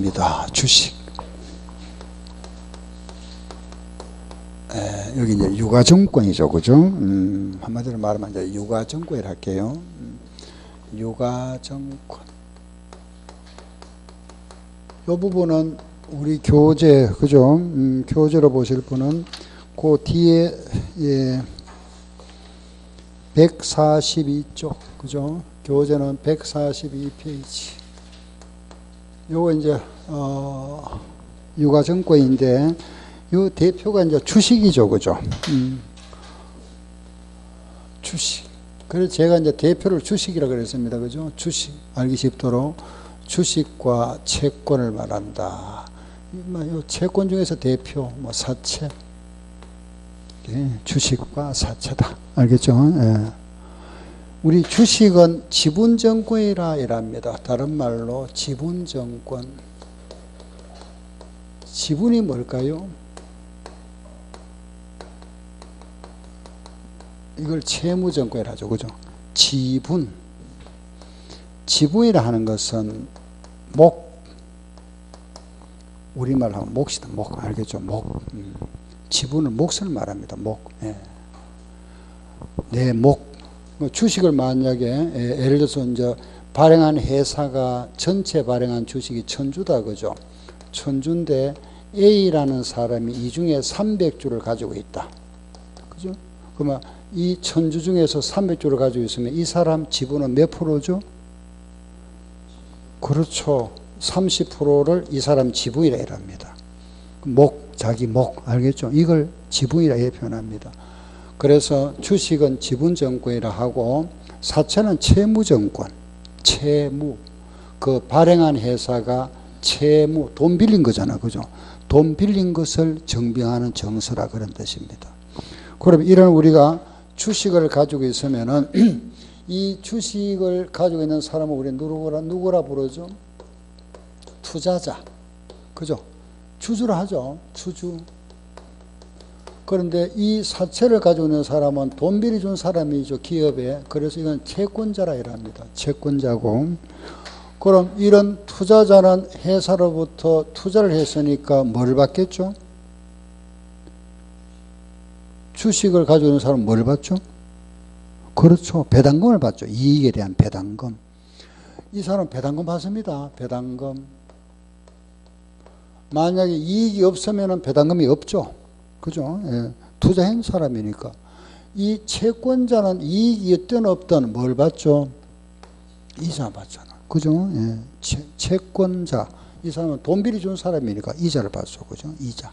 입니다. 주식. 여기 이제 유가증권이죠, 그죠? 한마디로 말하면 이제 유가증권이라 할게요. 유가증권. 이 부분은 우리 교재, 그죠? 교재로 보실 분은 그 뒤에 142쪽, 그죠? 교재는 142페이지. 요거 이제 유가증권인데 요 대표가 이제 주식이죠, 그죠? 주식. 그래서 제가 이제 대표를 주식이라 그랬습니다, 그죠? 주식 알기 쉽도록 주식과 채권을 말한다. 요 채권 중에서 대표 사채. 주식과 사채다. 알겠죠? 예. 우리 주식은 지분증권이라 이랍니다. 다른 말로 지분증권. 지분이 뭘까요? 이걸 채무증권이라 하죠. 그죠? 지분. 지분이라 하는 것은 목. 우리말로 하면 몫이다. 목. 알겠죠? 목. 지분은 몫을 말합니다. 목. 예. 내 목. 주식을 만약에 예를 들어서 이제 발행한 회사가 전체 발행한 주식이 1000주다, 그죠? 1000주인데 A라는 사람이 이 중에 300주를 가지고 있다, 그죠? 그러면 이 1000주 중에서 300주를 가지고 있으면 이 사람 지분은 몇 프로죠? 그렇죠. 30%를 이 사람 지분이라 이랍니다. 목, 자기 목, 알겠죠? 이걸 지분이라 표현합니다. 그래서 주식은 지분증권이라 하고 사채는 채무증권, 채무. 그 발행한 회사가 채무, 돈 빌린 거잖아, 그죠? 돈 빌린 것을 정병하는 정서라 그런 뜻입니다. 그럼 이런 우리가 주식을 가지고 있으면은 이 주식을 가지고 있는 사람은 우리 누구라 부르죠? 투자자, 그죠? 주주라 하죠, 주주. 그런데 이 사채를 가지고 있는 사람은 돈 빌려준 사람이죠, 기업에. 그래서 이건 채권자라 이랍니다. 채권자고. 그럼 이런 투자자는 회사로부터 투자를 했으니까 뭘 받겠죠? 주식을 가지고 있는 사람은 뭘 받죠? 그렇죠. 배당금을 받죠. 이익에 대한 배당금. 이 사람은 배당금 받습니다. 배당금. 만약에 이익이 없으면 배당금이 없죠. 그죠? 예. 투자한 사람이니까. 이 채권자는 이익이 있든 없든 뭘 받죠? 이자 받잖아. 그죠? 예. 채권자. 이 사람은 돈 빌려준 사람이니까 이자를 받죠. 그죠? 이자.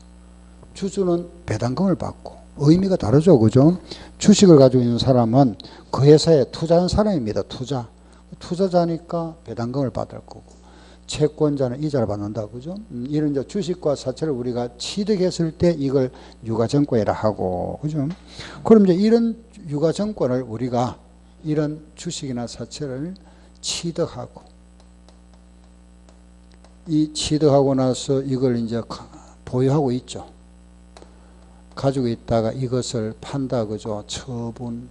주주는 배당금을 받고. 의미가 다르죠. 그죠? 주식을 가지고 있는 사람은 그 회사에 투자한 사람입니다. 투자. 투자자니까 배당금을 받을 거고. 채권자는 이자를 받는다, 그죠? 이런 이제 주식과 사채를 우리가 취득했을 때 이걸 유가증권이라 하고, 그죠? 그럼 이제 이런 유가증권을 우리가 이런 주식이나 사채를 취득하고, 이 취득하고 나서 이걸 이제 보유하고 있죠. 가지고 있다가 이것을 판다, 그죠? 처분.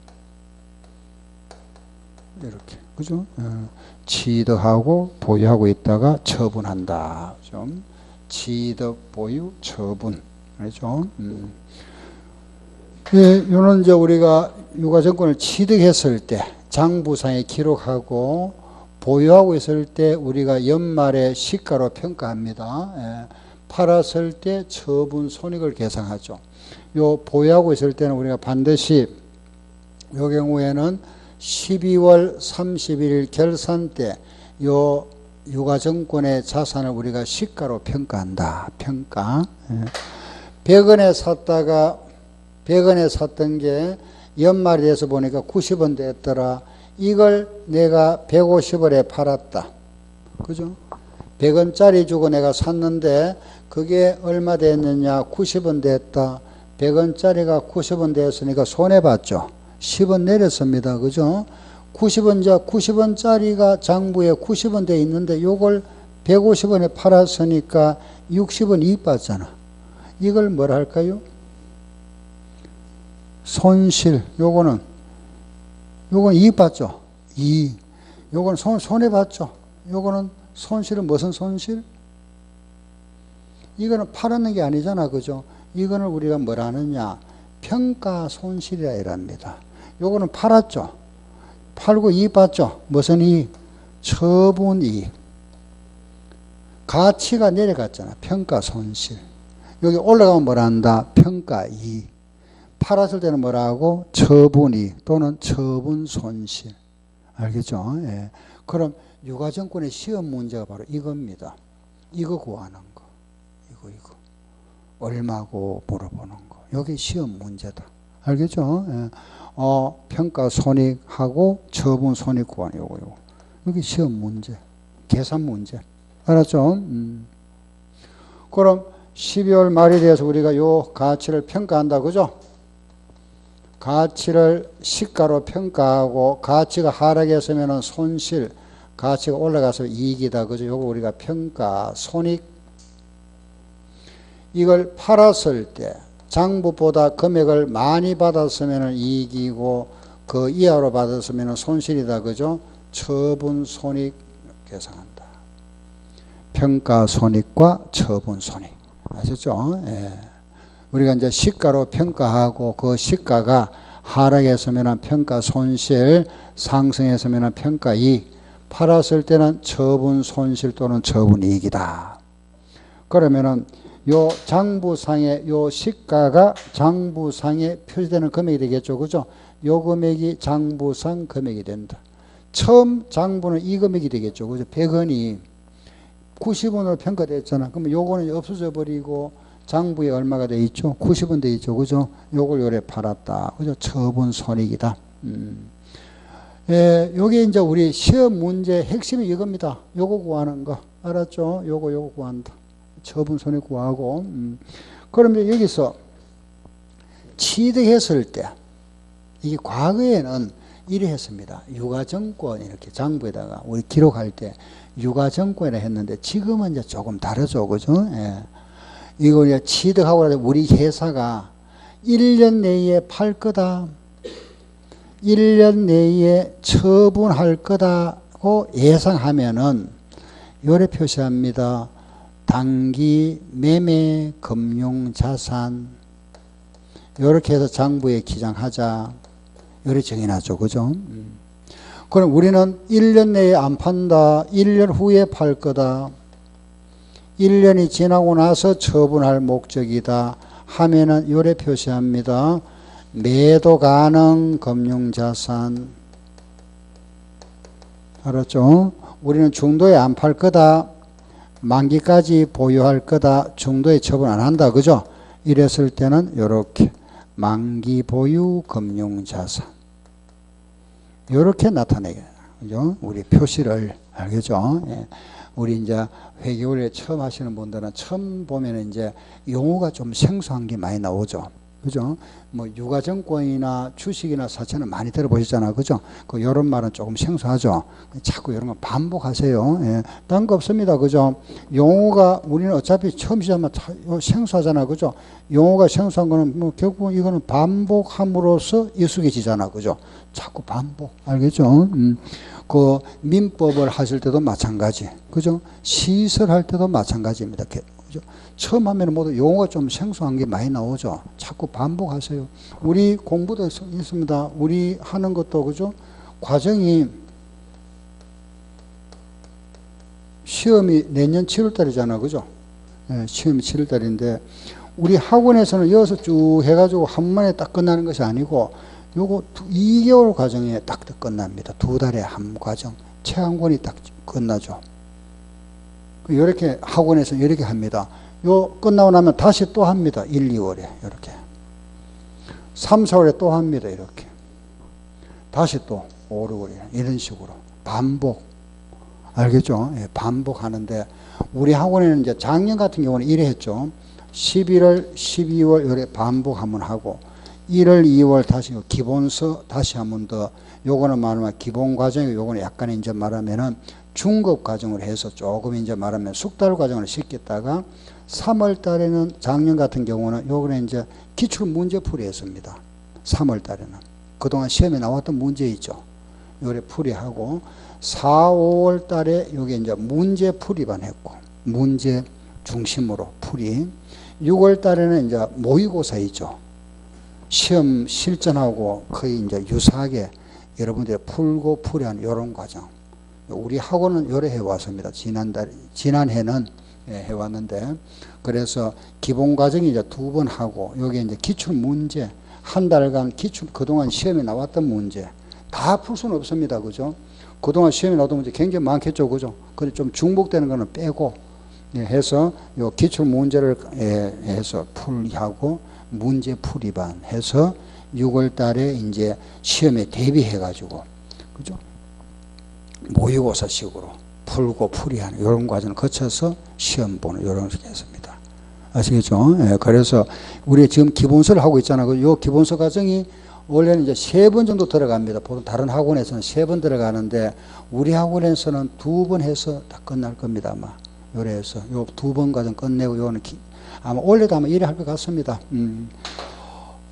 이렇게, 그죠? 취득하고 보유하고 있다가 처분한다. 좀 취득, 보유, 처분. 그렇죠? 예, 요는 이제 우리가 유가증권을 취득했을 때 장부상에 기록하고 보유하고 있을 때 우리가 연말에 시가로 평가합니다. 예, 팔았을 때 처분 손익을 계산하죠. 요 보유하고 있을 때는 우리가 반드시 요 경우에는 12월 31일 결산 때 요 유가증권의 자산을 우리가 시가로 평가한다. 평가. 100원에 샀다가 100원에 샀던 게 연말이 돼서 보니까 90원 됐더라. 이걸 내가 150원에 팔았다. 그죠? 100원짜리 주고 내가 샀는데 그게 얼마 됐느냐? 90원 됐다. 100원짜리가 90원 됐으니까 손해봤죠. 10원 내렸습니다. 그죠? 90원짜리가 장부에 90원 돼 있는데 요걸 150원에 팔았으니까 60원 이익 받잖아. 이걸 뭐라 할까요? 손실. 요거는 이익 받죠. 이익. 요거는 손해 받죠. 요거는 손실은 무슨 손실? 이거는 팔았는 게 아니잖아. 그죠? 이거는 우리가 뭐라 하느냐? 평가 손실이라 이랍니다. 요거는 팔았죠. 팔고 이익 봤죠. 무슨 이익? 처분 이익. 가치가 내려갔잖아. 평가 손실. 여기 올라가면 뭐라 한다? 평가 이익. 팔았을 때는 뭐라 하고? 처분 이익 또는 처분 손실. 알겠죠? 예. 그럼 유가증권의 시험 문제가 바로 이겁니다. 이거 구하는 거. 이거. 얼마고 물어보는 거. 여기 시험 문제다. 알겠죠? 예. 평가 손익하고 처분 손익 구하는 요거. 여기 시험 문제. 계산 문제. 알았죠? 그럼 12월 말에 대해서 우리가 요 가치를 평가한다. 그죠? 가치를 시가로 평가하고 가치가 하락했으면 손실, 가치가 올라가서 이익이다. 그죠? 요거 우리가 평가 손익. 이걸 팔았을 때 장부보다 금액을 많이 받았으면 이익이고 그 이하로 받았으면 손실이다. 그죠? 처분 손익 계산한다. 평가 손익과 처분 손익. 아셨죠? 예. 우리가 이제 시가로 평가하고 그 시가가 하락했으면 평가 손실, 상승했으면 평가 이익, 팔았을 때는 처분 손실 또는 처분 이익이다. 그러면은 요 장부상의 요 시가가 장부상에 표시되는 금액이 되겠죠. 그죠? 요 금액이 장부상 금액이 된다. 처음 장부는 이 금액이 되겠죠. 그죠? 100원이 90원으로 평가됐잖아. 그러면 요거는 없어져 버리고 장부에 얼마가 돼 있죠? 90원 돼 있죠. 그죠? 요걸 요래 팔았다. 그죠? 처분 손익이다. 예, 요게 이제 우리 시험 문제 핵심이 이겁니다. 요거 구하는 거. 알았죠? 요거 구한다. 처분 손익 구하고. 그러면 여기서 취득했을 때, 이게 과거에는 이래 했습니다. 유가증권 이렇게 장부에다가 우리 기록할 때 유가증권이라 했는데 지금은 이제 조금 다르죠. 그죠? 예. 이거 이제 취득하고 나서 우리 회사가 1년 내에 팔 거다. 1년 내에 처분할 거다고 예상하면은 요래 표시합니다. 단기 매매 금융 자산 요렇게 해서 장부에 기장하자. 요래 정해놨죠. 그죠? 그럼 우리는 1년 내에 안 판다. 1년 후에 팔 거다. 1년이 지나고 나서 처분할 목적이다 하면은 요래 표시합니다. 매도 가능 금융자산. 알았죠? 우리는 중도에 안 팔 거다. 만기까지 보유할 거다. 중도에 처분 안 한다. 그죠? 이랬을 때는 요렇게 만기 보유 금융자산. 요렇게 나타내게. 그죠? 우리 표시를. 알겠죠? 예. 우리 이제 회계원에 처음 하시는 분들은 처음 보면 이제 용어가 좀 생소한 게 많이 나오죠. 그죠? 뭐 유가증권이나 주식이나 사채는 많이 들어보셨잖아요. 그죠? 그 요런 말은 조금 생소하죠. 자꾸 이런 거 반복하세요. 예. 딴 거 없습니다. 그죠? 용어가 우리는 어차피 처음 시작하면 생소하잖아요. 그죠? 용어가 생소한 거는 뭐 결국 이거는 반복함으로써 익숙해지잖아. 그죠? 자꾸 반복. 알겠죠? 그 민법을 하실 때도 마찬가지. 그죠? 시설할 때도 마찬가지입니다. 그죠? 처음 하면 모두 용어가 좀 생소한 게 많이 나오죠. 자꾸 반복하세요. 우리 공부도 있습니다. 우리 하는 것도 그죠? 과정이 시험이 내년 7월 달이잖아. 그죠? 네, 시험이 7월 달인데 우리 학원에서는 이어서 쭉 해가지고 한 번에 딱 끝나는 것이 아니고 요거 2개월 과정에 딱 끝납니다. 2달에 한 과정. 책 한 권이 딱 끝나죠. 이렇게 학원에서 이렇게 합니다. 요 끝나고 나면 다시 또 합니다. 1, 2월에 이렇게. 3, 4월에 또 합니다. 이렇게. 다시 또 5, 6월에 이런 식으로 반복. 알겠죠? 예, 반복하는데 우리 학원에는 이제 작년 같은 경우는 이래 했죠. 11월, 12월 요래 반복 한번 하고 1월, 2월 다시 기본서 다시 한 번 더. 요거는 말하면 기본 과정이고 요거는 약간 이제 말하면은 중급 과정으로 해서 조금 이제 말하면 숙달 과정을 시켰다가 3월 달에는 작년 같은 경우는 요거는 이제 기출 문제풀이 했습니다. 3월 달에는. 그동안 시험에 나왔던 문제 있죠. 요래 풀이하고 4, 5월 달에 요게 이제 문제풀이만 했고 문제 중심으로 풀이. 6월 달에는 이제 모의고사 있죠. 시험 실전하고 거의 이제 유사하게 여러분들이 풀고 풀이하는 이런 과정. 우리 학원은 요래 해왔습니다. 지난해는 해왔는데, 그래서 기본 과정이 이제 2번 하고, 여기 이제 기출 문제, 한 달간 그동안 시험에 나왔던 문제, 다 풀 수는 없습니다. 그죠? 그동안 시험에 나왔던 문제 굉장히 많겠죠. 그죠? 근데 좀 중복되는 거는 빼고, 해서 요 기출 문제를 해서 풀이하고, 문제 풀이반 해서 6월 달에 이제 시험에 대비해가지고, 그죠? 모의고사식으로 풀고 풀이하는 이런 과정을 거쳐서 시험 보는 이런 식이 있습니다. 아시겠죠? 그래서 우리 지금 기본서를 하고 있잖아요. 이 기본서 과정이 원래는 이제 3번 정도 들어갑니다. 보통 다른 학원에서는 3번 들어가는데 우리 학원에서는 2번 해서 다 끝날 겁니다. 아마 요래서 요 2번 과정 끝내고 요는 아마 원래도 아마 이래 할 것 같습니다.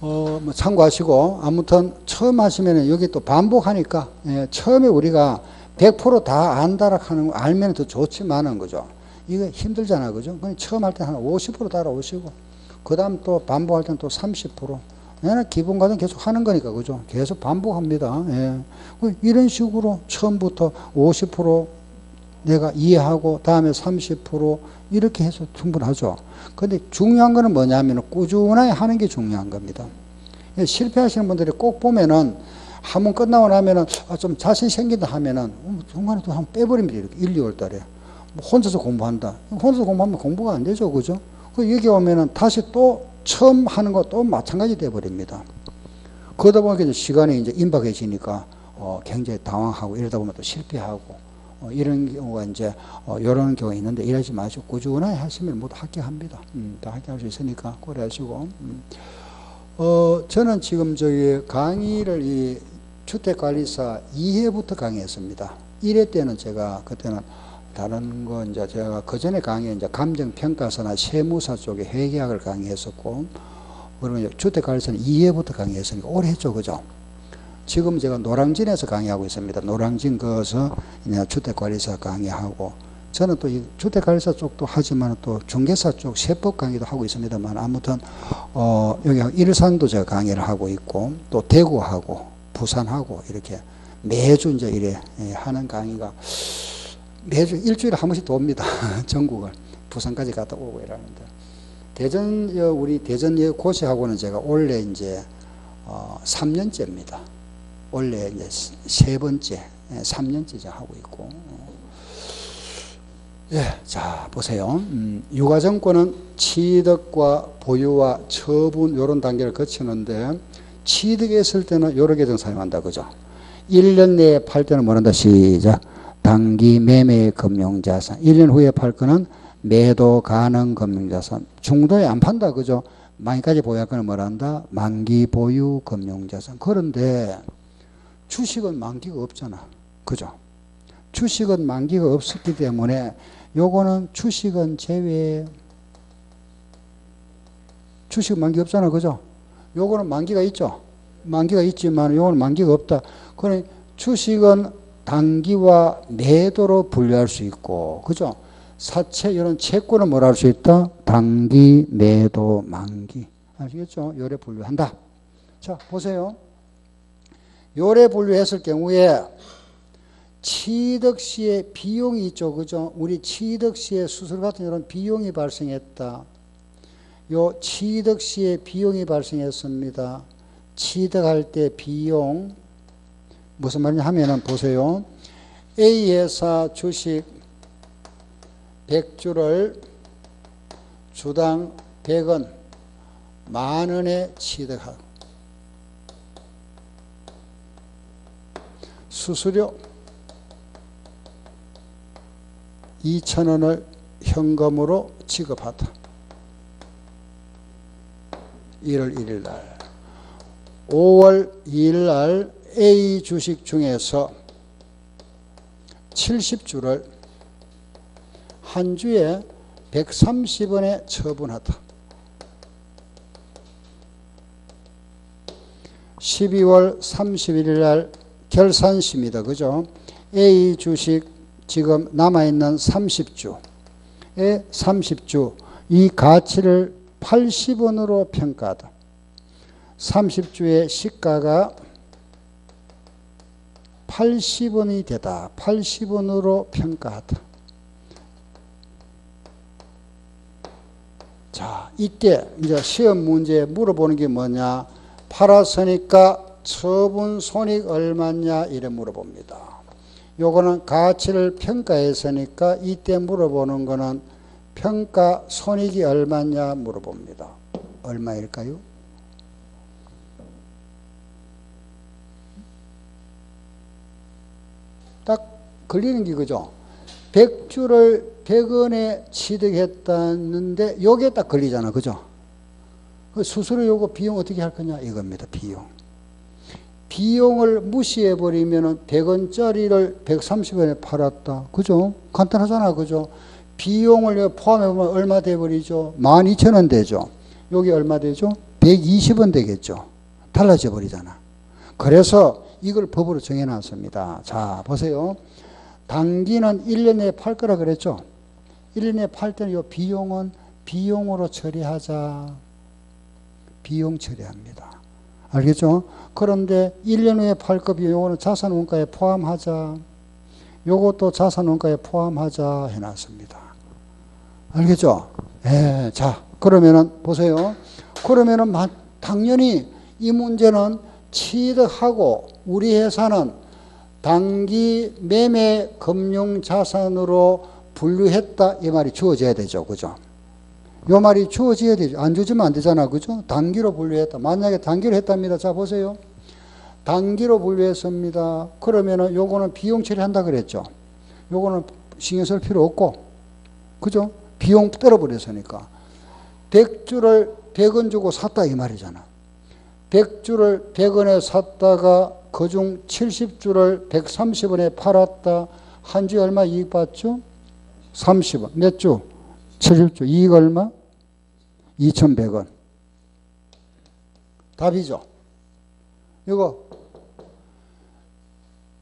뭐 참고하시고, 아무튼 처음 하시면은 여기 또 반복하니까, 처음에 우리가 100%다 안다라 하는 거 알면 더 좋지만은, 그죠? 이거 힘들잖아, 그죠? 그냥 처음 할 때 한 50% 따라오시고, 그 다음 또 반복할 때는 또 30%. 내가 기본 과정 계속 하는 거니까, 그죠? 계속 반복합니다. 이런 식으로 처음부터 50% 내가 이해하고, 다음에 30% 이렇게 해서 충분하죠. 근데 중요한 거는 뭐냐면 꾸준하게 하는 게 중요한 겁니다. 실패하시는 분들이 꼭 보면은 한 번 끝나고 나면은 좀 자신 생긴다 하면은 중간에 또 한 번 빼버립니다. 이렇게 1, 2월 달에. 혼자서 공부한다. 혼자서 공부하면 공부가 안 되죠. 그죠? 여기 오면은 다시 또 처음 하는 거 또 마찬가지 돼버립니다. 그러다 보니까 이제 시간이 이제 임박해지니까 굉장히 당황하고 이러다 보면 또 실패하고 이런 경우가 이제 이런 경우가 있는데, 이러지 마시고 꾸준하게 하시면 모두 합격합니다. 다 합격할 수 있으니까 그래 하시고. 저는 지금 저기 강의를 이 주택관리사 2회부터 강의했습니다. 1회 때는 제가 그때는 다른 거 이제 제가 그 전에 강의 이제 감정평가서나 세무사 쪽에 회계학을 강의했었고, 그러면 이제 주택관리사는 2회부터 강의했으니까 오래 했죠, 그죠? 지금 제가 노량진에서 강의하고 있습니다. 노량진 거서 주택관리사 강의하고, 저는 또 이 주택관리사 쪽도 하지만 또 중개사 쪽 세법 강의도 하고 있습니다만, 아무튼 여기 일산도 제가 강의를 하고 있고, 또 대구하고 부산하고 이렇게 매주 이제 이래 하는 강의가 매주 일주일에 한 번씩 돕니다. 전국을 부산까지 갔다 오고 이러는데, 우리 대전 고시하고는 제가 원래 이제 3년째입니다. 원래 이제 3번째, 3년째 하고 있고. 자, 보세요. 유가증권은 취득과 보유와 처분 이런 단계를 거치는데, 취득했을 때는 여러 계정 사용한다, 그죠? 1년 내에 팔 때는 뭐란다, 시작. 단기 매매 금융자산. 1년 후에 팔 거는 매도 가능 금융자산. 중도에 안 판다, 그죠? 만기까지 보유할 거는 뭐란다? 만기 보유 금융자산. 그런데 주식은 만기가 없잖아, 그죠? 주식은 만기가 없었기 때문에 요거는 주식은 제외. 주식은 만기 없잖아, 그죠? 요거는 만기가 있죠. 만기가 있지만 요거는 만기가 없다. 그러니 주식은 단기와 매도로 분류할 수 있고, 그죠? 사채 이런 채권은 뭐라 할 수 있다? 단기, 매도, 만기. 아시겠죠? 요래 분류한다. 자, 보세요. 요래 분류했을 경우에 취득 시에 비용이 있죠, 그죠? 우리 취득 시에 수술 같은 이런 비용이 발생했다. 요 취득 시에 비용이 발생했습니다. 취득할 때 비용, 무슨 말이냐 하면은 보세요. A 회사 주식 100주를 주당 100원, 만원에 취득하고, 수수료 2,000원을 현금으로 지급하다. 1월 1일 날. 5월 2일 날 A 주식 중에서 70주를 한 주에 130원에 처분하다. 12월 31일 날 결산시입니다. 그죠? A 주식 지금 남아있는 30주. 30주 이 가치를 80원으로 평가하다. 30주의 시가가 80원이 되다. 80원으로 평가하다. 자, 이때 이제 시험 문제에 물어보는 게 뭐냐? 팔았으니까 처분 손익 얼마냐? 이래 물어봅니다. 요거는 가치를 평가했으니까 이때 물어보는 거는 평가 손익이 얼마냐 물어봅니다. 얼마일까요? 딱 걸리는 게 그죠? 100주를 100원에 취득했다는데 요게 딱 걸리잖아. 그죠? 그 수수료 요거 비용 어떻게 할 거냐 이겁니다. 비용. 비용을 무시해버리면 100원짜리를 130원에 팔았다. 그죠? 간단하잖아. 그죠? 비용을 포함해보면 얼마 돼버리죠? 12,000원 되죠? 여기 얼마 되죠? 120원 되겠죠? 달라져 버리잖아. 그래서 이걸 법으로 정해놨습니다. 자, 보세요. 당기는 1년 내에 팔 거라 그랬죠? 1년 내에 팔 때는 이 비용은 비용으로 처리하자. 비용 처리합니다. 알겠죠? 그런데 1년 후에 팔 거 비용은 자산원가에 포함하자. 요것도 자산원가에 포함하자 해놨습니다. 알겠죠? 예, 자, 그러면은 보세요. 그러면은 당연히 이 문제는 취득하고 우리 회사는 단기 매매 금융 자산으로 분류했다 이 말이 주어져야 되죠. 그죠? 요 말이 주어져야 되죠. 안 주어지면 안 되잖아. 그죠? 단기로 분류했다. 만약에 단기로 했답니다. 자, 보세요. 단기로 분류했습니다. 그러면은 요거는 비용 처리한다 그랬죠. 요거는 신경 쓸 필요 없고. 그죠? 비용 떨어버렸으니까. 100주를 100원 주고 샀다 이 말이잖아. 100주를 100원에 샀다가 그중 70주를 130원에 팔았다. 한 주에 얼마 이익 받죠? 30원. 몇 주? 70주. 이익 얼마? 2,100원. 답이죠. 이거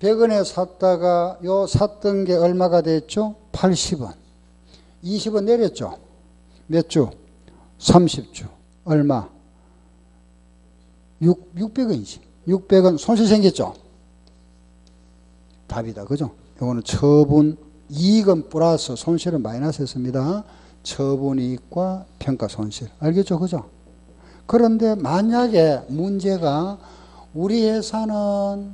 100원에 샀다가 요 샀던 게 얼마가 됐죠? 80원. 20원 내렸죠? 몇 주? 30주. 얼마? 600원이지. 600원 손실 생겼죠? 답이다. 그죠? 이거는 처분 이익은 플러스 손실은 마이너스 했습니다. 처분 이익과 평가 손실. 알겠죠? 그죠? 그런데 만약에 문제가 우리 회사는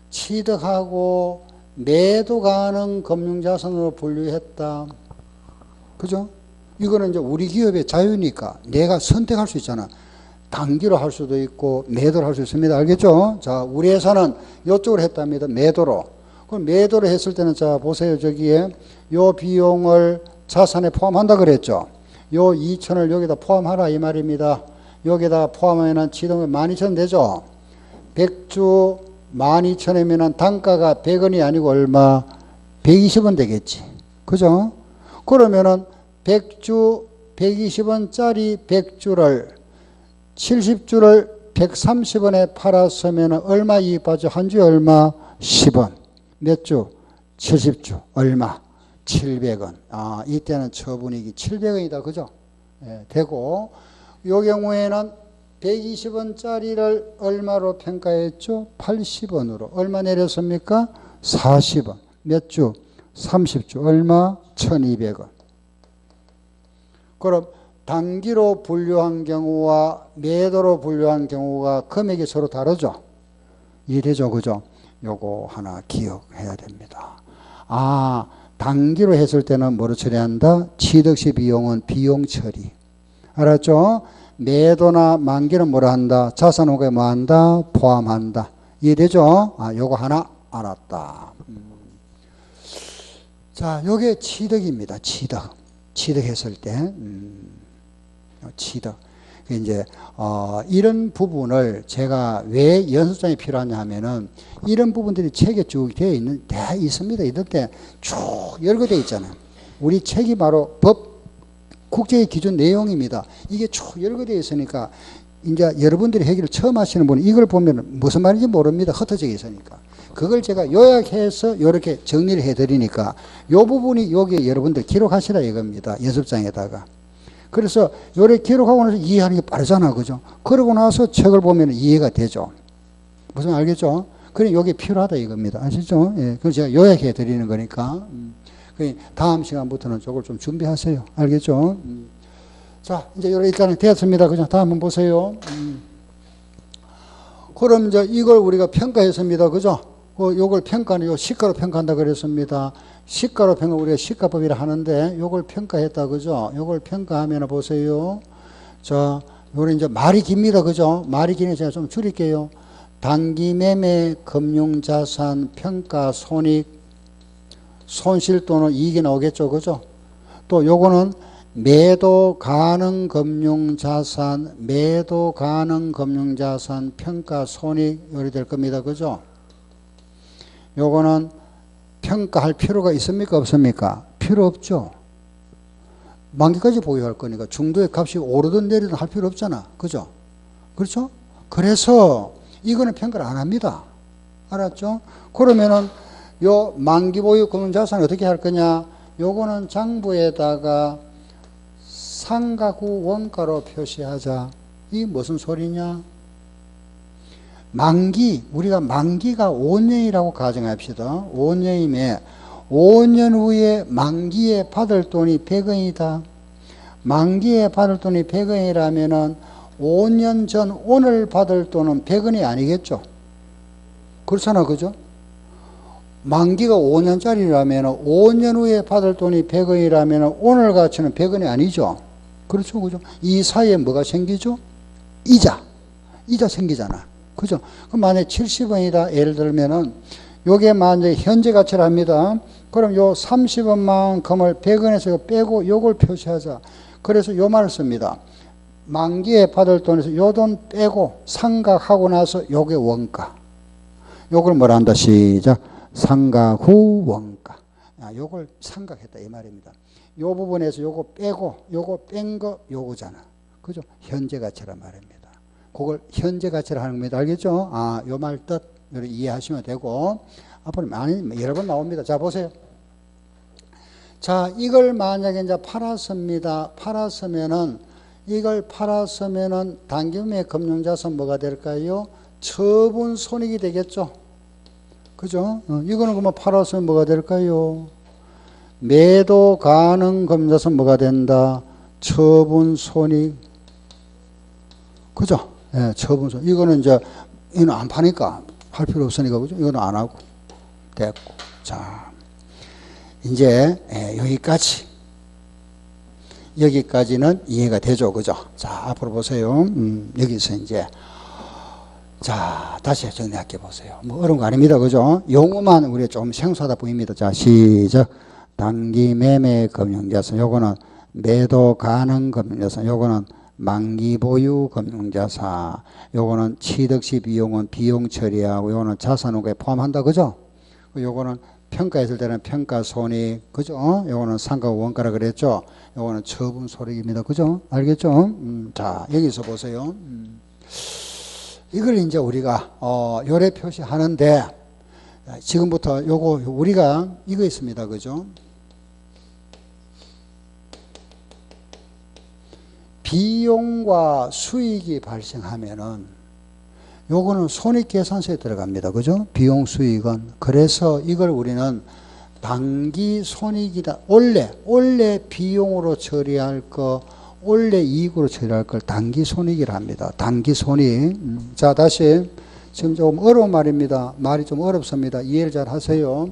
취득하고 매도 가능 금융자산으로 분류했다. 그죠? 이거는 이제 우리 기업의 자유니까 내가 선택할 수 있잖아. 단기로 할 수도 있고 매도를 할 수 있습니다. 알겠죠? 자, 우리 회사는 이쪽으로 했답니다. 매도로. 그럼 매도를 했을 때는 자, 보세요. 저기에 요 비용을 자산에 포함한다 그랬죠? 요 2천을 여기다 포함하라 이 말입니다. 여기다 포함하면 지동은 12,000원 되죠? 100주 12,000원이면 단가가 100원이 아니고 얼마? 120원 되겠지. 그죠? 그러면은 100주 120원짜리 100주를 70주를 130원에 팔았으면 얼마 이익 받죠? 한 주에 얼마? 10원. 몇 주? 70주. 얼마? 700원. 아, 이때는 처분이익이 700원이다. 그죠? 예, 되고, 요 경우에는 120원짜리를 얼마로 평가했죠? 80원으로. 얼마 내렸습니까? 40원. 몇 주? 30주. 얼마? 1200원. 그럼 단기로 분류한 경우와 매도로 분류한 경우가 금액이 서로 다르죠? 이해되죠? 그죠? 요거 하나 기억해야 됩니다. 아, 단기로 했을 때는 뭐로 처리한다? 취득시 비용은 비용 처리. 알았죠? 매도나 만기는 뭐라 한다? 자산후과에 뭐 한다? 포함한다. 이해되죠? 아, 요거 하나 알았다. 자, 요게 취득입니다. 취득했을 때. 취득. 이제, 이런 부분을 제가 왜 연습장이 필요하냐 하면은, 이런 부분들이 책에 쭉 되어 있습니다. 이럴 때 쭉 열거되어 있잖아요. 우리 책이 바로 법, 국제의 기준 내용입니다. 이게 쭉 열거되어 있으니까, 이제 여러분들이 회계를 처음 하시는 분은 이걸 보면 무슨 말인지 모릅니다. 흩어져 있으니까. 그걸 제가 요약해서 이렇게 정리를 해드리니까 이 부분이 여기에 여러분들 기록하시라 이겁니다. 연습장에다가. 그래서 요래 기록하고 나서 이해하는 게 빠르잖아. 그죠? 그러고 나서 책을 보면 이해가 되죠. 무슨 알겠죠? 그래, 요게 필요하다 이겁니다. 아시죠? 예. 그래서 제가 요약해 드리는 거니까. 다음 시간부터는 저걸 좀 준비하세요. 알겠죠? 자, 이제 요래 일단은 되었습니다. 그죠? 다음 한번 보세요. 그럼 이제 이걸 우리가 평가했습니다. 그죠? 요걸 평가는 요 시가로 평가한다 그랬습니다. 시가로 평가, 우리가 시가법이라 하는데 요걸 평가했다. 그죠? 요걸 평가하면 보세요. 자, 요래 이제 말이 깁니다. 그죠? 말이 기니까 제가 좀 줄일게요. 단기 매매 금융자산 평가 손익 손실 또는 이익이 나오겠죠. 그죠? 또 요거는 매도 가능 금융자산 매도 가능 금융자산 평가 손익 요리 될 겁니다. 그죠? 요거는 평가할 필요가 있습니까? 없습니까? 필요 없죠. 만기까지 보유할 거니까 중도의 값이 오르든 내리든 할 필요 없잖아. 그죠? 그렇죠? 그래서 이거는 평가를 안 합니다. 알았죠? 그러면은 요 만기 보유 금융자산 어떻게 할 거냐? 요거는 장부에다가 상각 후 원가로 표시하자. 이게 무슨 소리냐? 만기, 우리가 만기가 5년이라고 가정합시다. 5년이면 5년 후에 만기에 받을 돈이 100원이다. 만기에 받을 돈이 100원이라면은 5년 전 오늘 받을 돈은 100원이 아니겠죠. 그렇잖아. 그죠? 만기가 5년짜리라면 5년 후에 받을 돈이 100원이라면 오늘 가치는 100원이 아니죠. 그렇죠. 그죠? 이 사이에 뭐가 생기죠? 이자 생기잖아. 그죠? 그럼 만약에 70원이다. 예를 들면은 요게 만약에 현재 가치를 합니다. 그럼 요 30원만큼을 100원에서 빼고 요걸 표시하자. 그래서 요 말을 씁니다. 만기에 받을 돈에서 요 돈 빼고 상각하고 나서 요게 원가. 요걸 뭐라 한다. 시작. 상각 후 원가. 요걸 상각했다 이 말입니다. 요 부분에서 요거 빼고 요거 뺀 거 요거잖아. 그죠? 현재 가치란 말입니다. 그걸 현재 가치라 하는 겁니다. 알겠죠? 요 말 뜻 이해하시면 되고 앞으로 많이 여러 번 나옵니다. 자, 보세요. 자, 이걸 만약에 이제 팔았습니다. 이걸 팔았으면은 단기매 금융자산 뭐가 될까요? 처분 손익이 되겠죠. 그죠? 이거는 그러면 팔았으면 뭐가 될까요? 매도 가능 금융자산 뭐가 된다? 처분 손익. 그죠? 예, 처분 손익. 이거는 이제 이거는 안 파니까 할 필요 없으니까 그죠? 이거는 안 하고 됐고. 자, 이제 여기까지는 이해가 되죠. 그죠? 자, 앞으로 보세요. 여기서 이제 자, 다시 정리할게 보세요. 뭐 어려운 거 아닙니다. 그죠? 용어만 우리가 좀 생소하다 보입니다. 자, 시작. 단기 매매 금융자산. 요거는 매도 가능 금융자산. 요거는 만기 보유 금융자산. 요거는 취득 시 비용은 비용 처리하고 요거는 자산후과에 포함한다. 그죠? 요거는 평가했을 때는 평가 손익. 그죠? 요거는 상각 원가라 그랬죠? 요거는 처분 손익입니다. 그죠? 알겠죠? 자, 여기서 보세요. 이걸 이제 우리가 요래 표시하는데 지금부터 요거 우리가 이거 있습니다. 그죠? 비용과 수익이 발생하면은 요거는 손익계산서에 들어갑니다. 그죠? 비용 수익은. 그래서 이걸 우리는 단기 손익이다. 원래 비용으로 처리할 거 원래 이익으로 처리할 걸 단기 손익이라 합니다. 단기 손익. 자, 다시 지금 조금 어려운 말입니다. 말이 좀 어렵습니다. 이해를 잘 하세요.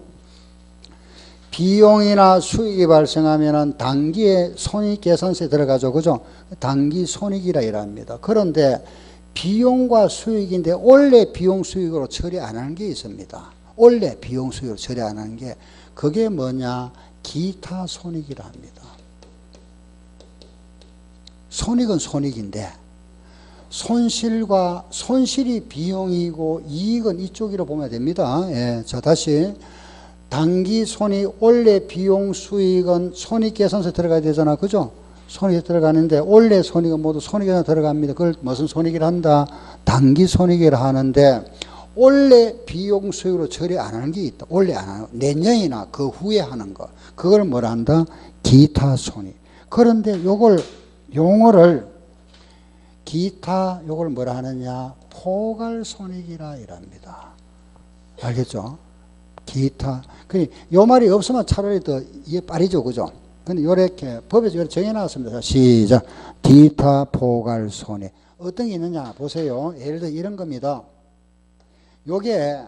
비용이나 수익이 발생하면은 단기에 손익계산서에 들어가죠. 그죠? 단기 손익이라 이랍니다. 그런데 비용과 수익인데 원래 비용 수익으로 처리 안 하는 게 있습니다. 원래 비용 수익으로 처리 안 하는 게 그게 뭐냐? 기타 손익이라 합니다. 손익은 손익인데 손실이 비용이고 이익은 이쪽이라 보면 됩니다. 예, 자, 다시 단기 손익 원래 비용 수익은 손익계산서에 들어가야 되잖아. 그죠? 손익이 들어가는데 원래 손익은 모두 손익에 들어갑니다. 그걸 무슨 손익이라 한다? 단기 손익이라 하는데 원래 비용 수익으로 처리 안 하는 게 있다. 원래 안 하는 거. 내년이나 그 후에 하는 거. 그걸 뭐라 한다? 기타 손익. 그런데 요걸 용어를 기타 요걸 뭐라 하느냐? 포괄 손익이라 이랍니다. 알겠죠? 기타. 요 말이 없으면 차라리 더 이해 빠르죠. 그죠? 근데 요렇게 법에서 요렇게 정해놨습니다. 시작. 기타 포괄 손익. 어떤 게 있느냐? 보세요. 예를 들어 이런 겁니다. 요게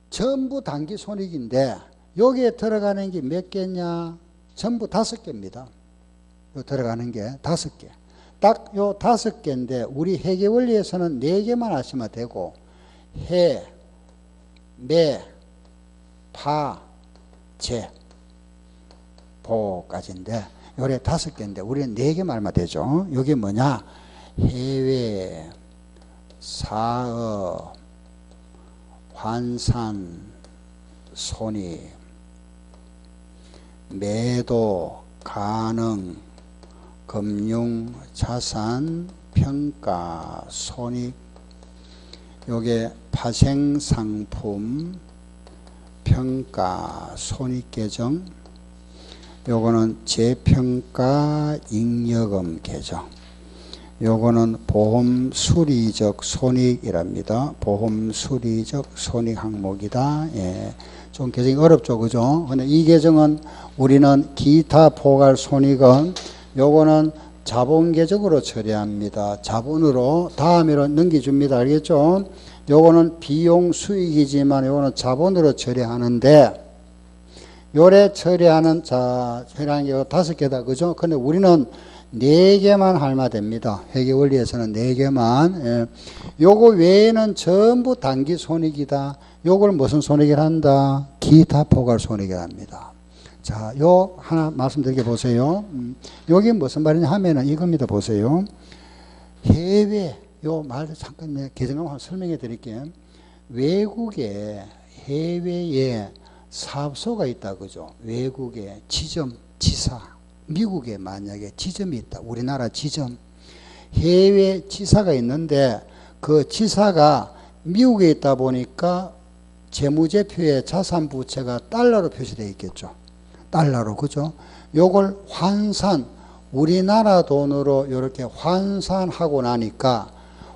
전부 단기 손익인데 여기에 들어가는 게 몇 개냐? 전부 5개입니다. 요 들어가는 게 5개. 딱 요 5개인데 우리 회계 원리에서는 4개만 하시면 되고 해, 매, 파, 재, 보까지인데 요래 5개인데 우리는 4개만 하면 되죠. 요게 뭐냐? 해외, 사업, 환산, 손익, 매도, 가능, 금융, 자산, 평가, 손익. 요게 파생 상품, 평가, 손익 계정. 요거는 재평가, 잉여금 계정. 요거는 보험 수리적 손익이랍니다. 보험 수리적 손익 항목이다. 예. 좀 계정이 어렵죠. 그죠? 근데 이 계정은 우리는 기타 포괄 손익은 요거는 자본 계정으로 처리합니다. 자본으로 다음으로 넘겨줍니다. 알겠죠? 요거는 비용 수익이지만 요거는 자본으로 처리하는데 요래 처리하는 처리하는 게 5개다. 그죠? 근데 우리는 4개만 할만 됩니다. 회계 원리에서는 4개만. 예. 요거 외에는 전부 단기 손익이다. 요걸 무슨 손익을 한다? 기타 포괄 손익을 합니다. 자, 요 하나 말씀드리게 보세요. 여기 무슨 말이냐 하면은 이겁니다. 보세요. 해외, 요 말 잠깐 개정하고 한번 설명해 드릴게요. 외국에, 해외에 사업소가 있다. 그죠? 외국에 지점, 지사. 미국에 만약에 지점이 있다. 우리나라 지점. 해외 지사가 있는데 그 지사가 미국에 있다 보니까 재무제표에 자산부채가 달러로 표시되어 있겠죠. 달러로. 그죠? 요걸 환산, 우리나라 돈으로 이렇게 환산하고 나니까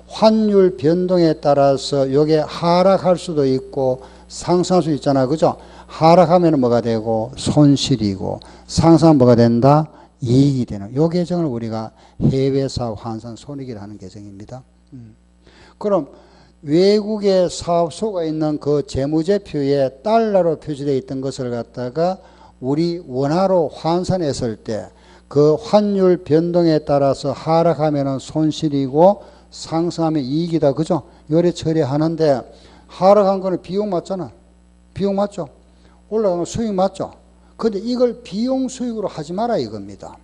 환율 변동에 따라서 요게 하락할 수도 있고 상승할 수 있잖아. 그죠? 하락하면 뭐가 되고 손실이고 상승하면 뭐가 된다? 이익이 되는. 요 계정을 우리가 해외사업 환산 손익이라 하는 계정입니다. 그럼 외국에 사업소가 있는 그 재무제표에 달러로 표시되어 있던 것을 갖다가 우리 원화로 환산했을 때 그 환율 변동에 따라서 하락하면 손실이고 상승하면 이익이다. 그죠? 요래 처리하는데 하락한 거는 비용 맞잖아. 비용 맞죠? 올라가는 건 수익 맞죠? 근데 이걸 비용 수익으로 하지 마라 이겁니다.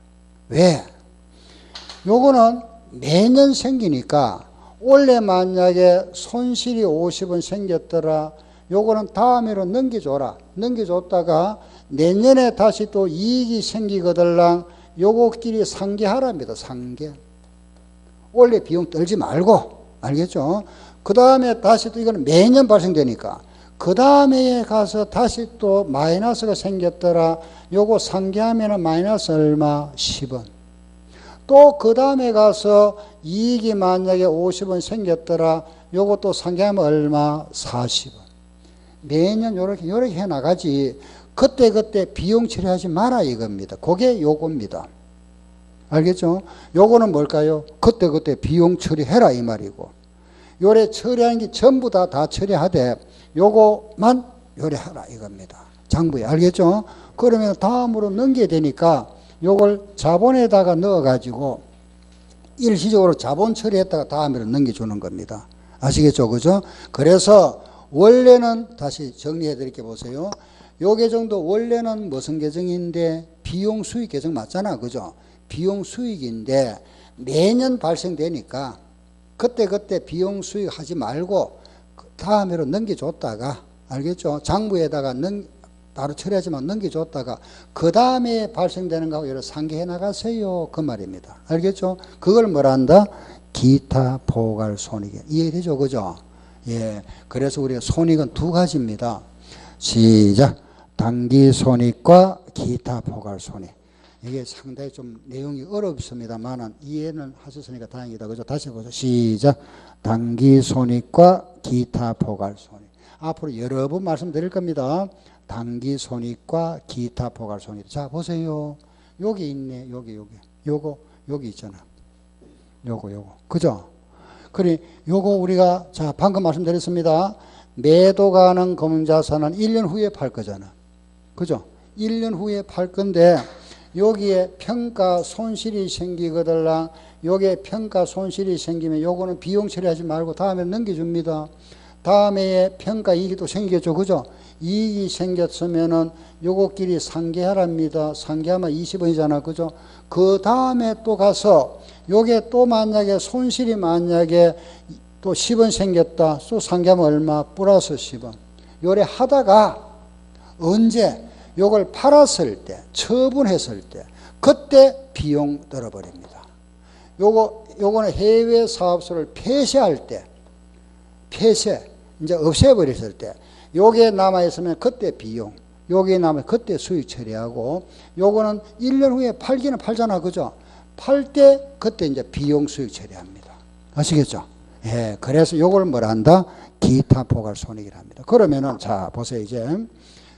왜? 요거는 매년 생기니까 원래 만약에 손실이 50원 생겼더라. 요거는 다음으로 넘겨줘라. 넘겨줬다가 내년에 다시 또 이익이 생기거들랑 요거끼리 상계하랍니다. 상계. 원래 비용 떨지 말고. 알겠죠? 그 다음에 다시 또 이거는 매년 발생되니까 그 다음에 가서 다시 또 마이너스가 생겼더라. 요거 상계하면 마이너스 얼마? 10원. 또 그 다음에 가서 이익이 만약에 50원 생겼더라. 요거 또 상계하면 얼마? 40원. 매년 요렇게 해 나가지. 그때 비용 처리하지 마라 이겁니다. 그게 요겁니다. 알겠죠? 요거는 뭘까요? 그때 비용 처리해라 이 말이고. 요래 처리하는 게 전부 다 처리하되 요거만 요래 하라 이겁니다. 장부에. 알겠죠? 그러면 다음으로 넘겨야 되니까 요걸 자본에다가 넣어가지고 일시적으로 자본 처리했다가 다음으로 넘겨주는 겁니다. 아시겠죠? 그죠? 그래서 원래는 다시 정리해 드릴게 보세요. 요 계정도 원래는 무슨 계정인데 비용 수익 계정 맞잖아. 그죠? 비용 수익인데 매년 발생되니까 그때 비용 수익 하지 말고 다음으로 넘겨줬다가 알겠죠? 장부에다가 따로 처리하지만 넘겨줬다가 그 다음에 발생되는 거하고 여러 상기해 나가세요. 그 말입니다. 알겠죠? 그걸 뭐라 한다? 기타 포괄 손익. 이해되죠? 그죠? 예. 그래서 우리가 손익은 두 가지입니다. 시작. 단기 손익과 기타 포괄 손익. 이게 상당히 좀 내용이 어렵습니다만 이해는 하셨으니까 다행이다. 그죠? 다시 보죠. 시작. 단기 손익과 기타 포괄 손익. 앞으로 여러 번 말씀드릴 겁니다. 단기 손익과 기타 포괄 손익. 자, 보세요. 여기 있네. 여기 있잖아. 요거. 그죠? 그래, 요거 우리가, 자, 방금 말씀드렸습니다. 매도 가능 금융자산은 1년 후에 팔 거잖아. 그죠? 1년 후에 팔 건데, 여기에 평가 손실이 생기거들랑, 여기에 평가 손실이 생기면 요거는 비용 처리하지 말고 다음에 넘겨줍니다. 다음에 평가 이익이 또 생기겠죠. 그죠? 이익이 생겼으면은 요거끼리 상계하랍니다. 상계하면 20원이잖아. 그죠? 그 다음에 또 가서 요게 또 만약에 손실이 만약에 또 10원 생겼다. 또 상계하면 얼마? 플러스 10원. 요래 하다가 언제 요걸 팔았을 때, 처분했을 때, 그때 비용 들어버립니다. 요거는 해외 사업소를 폐쇄할 때, 이제 없애버렸을 때, 요게 남아있으면 그때 비용, 요게 남아 그때 수익 처리하고, 요거는 1년 후에 팔기는 팔잖아. 그죠? 팔 때, 그때 이제 비용 수익 처리합니다. 아시겠죠? 예. 그래서 요걸 뭐라 한다? 기타 포괄 손익이라 합니다. 그러면은, 자, 보세요, 이제.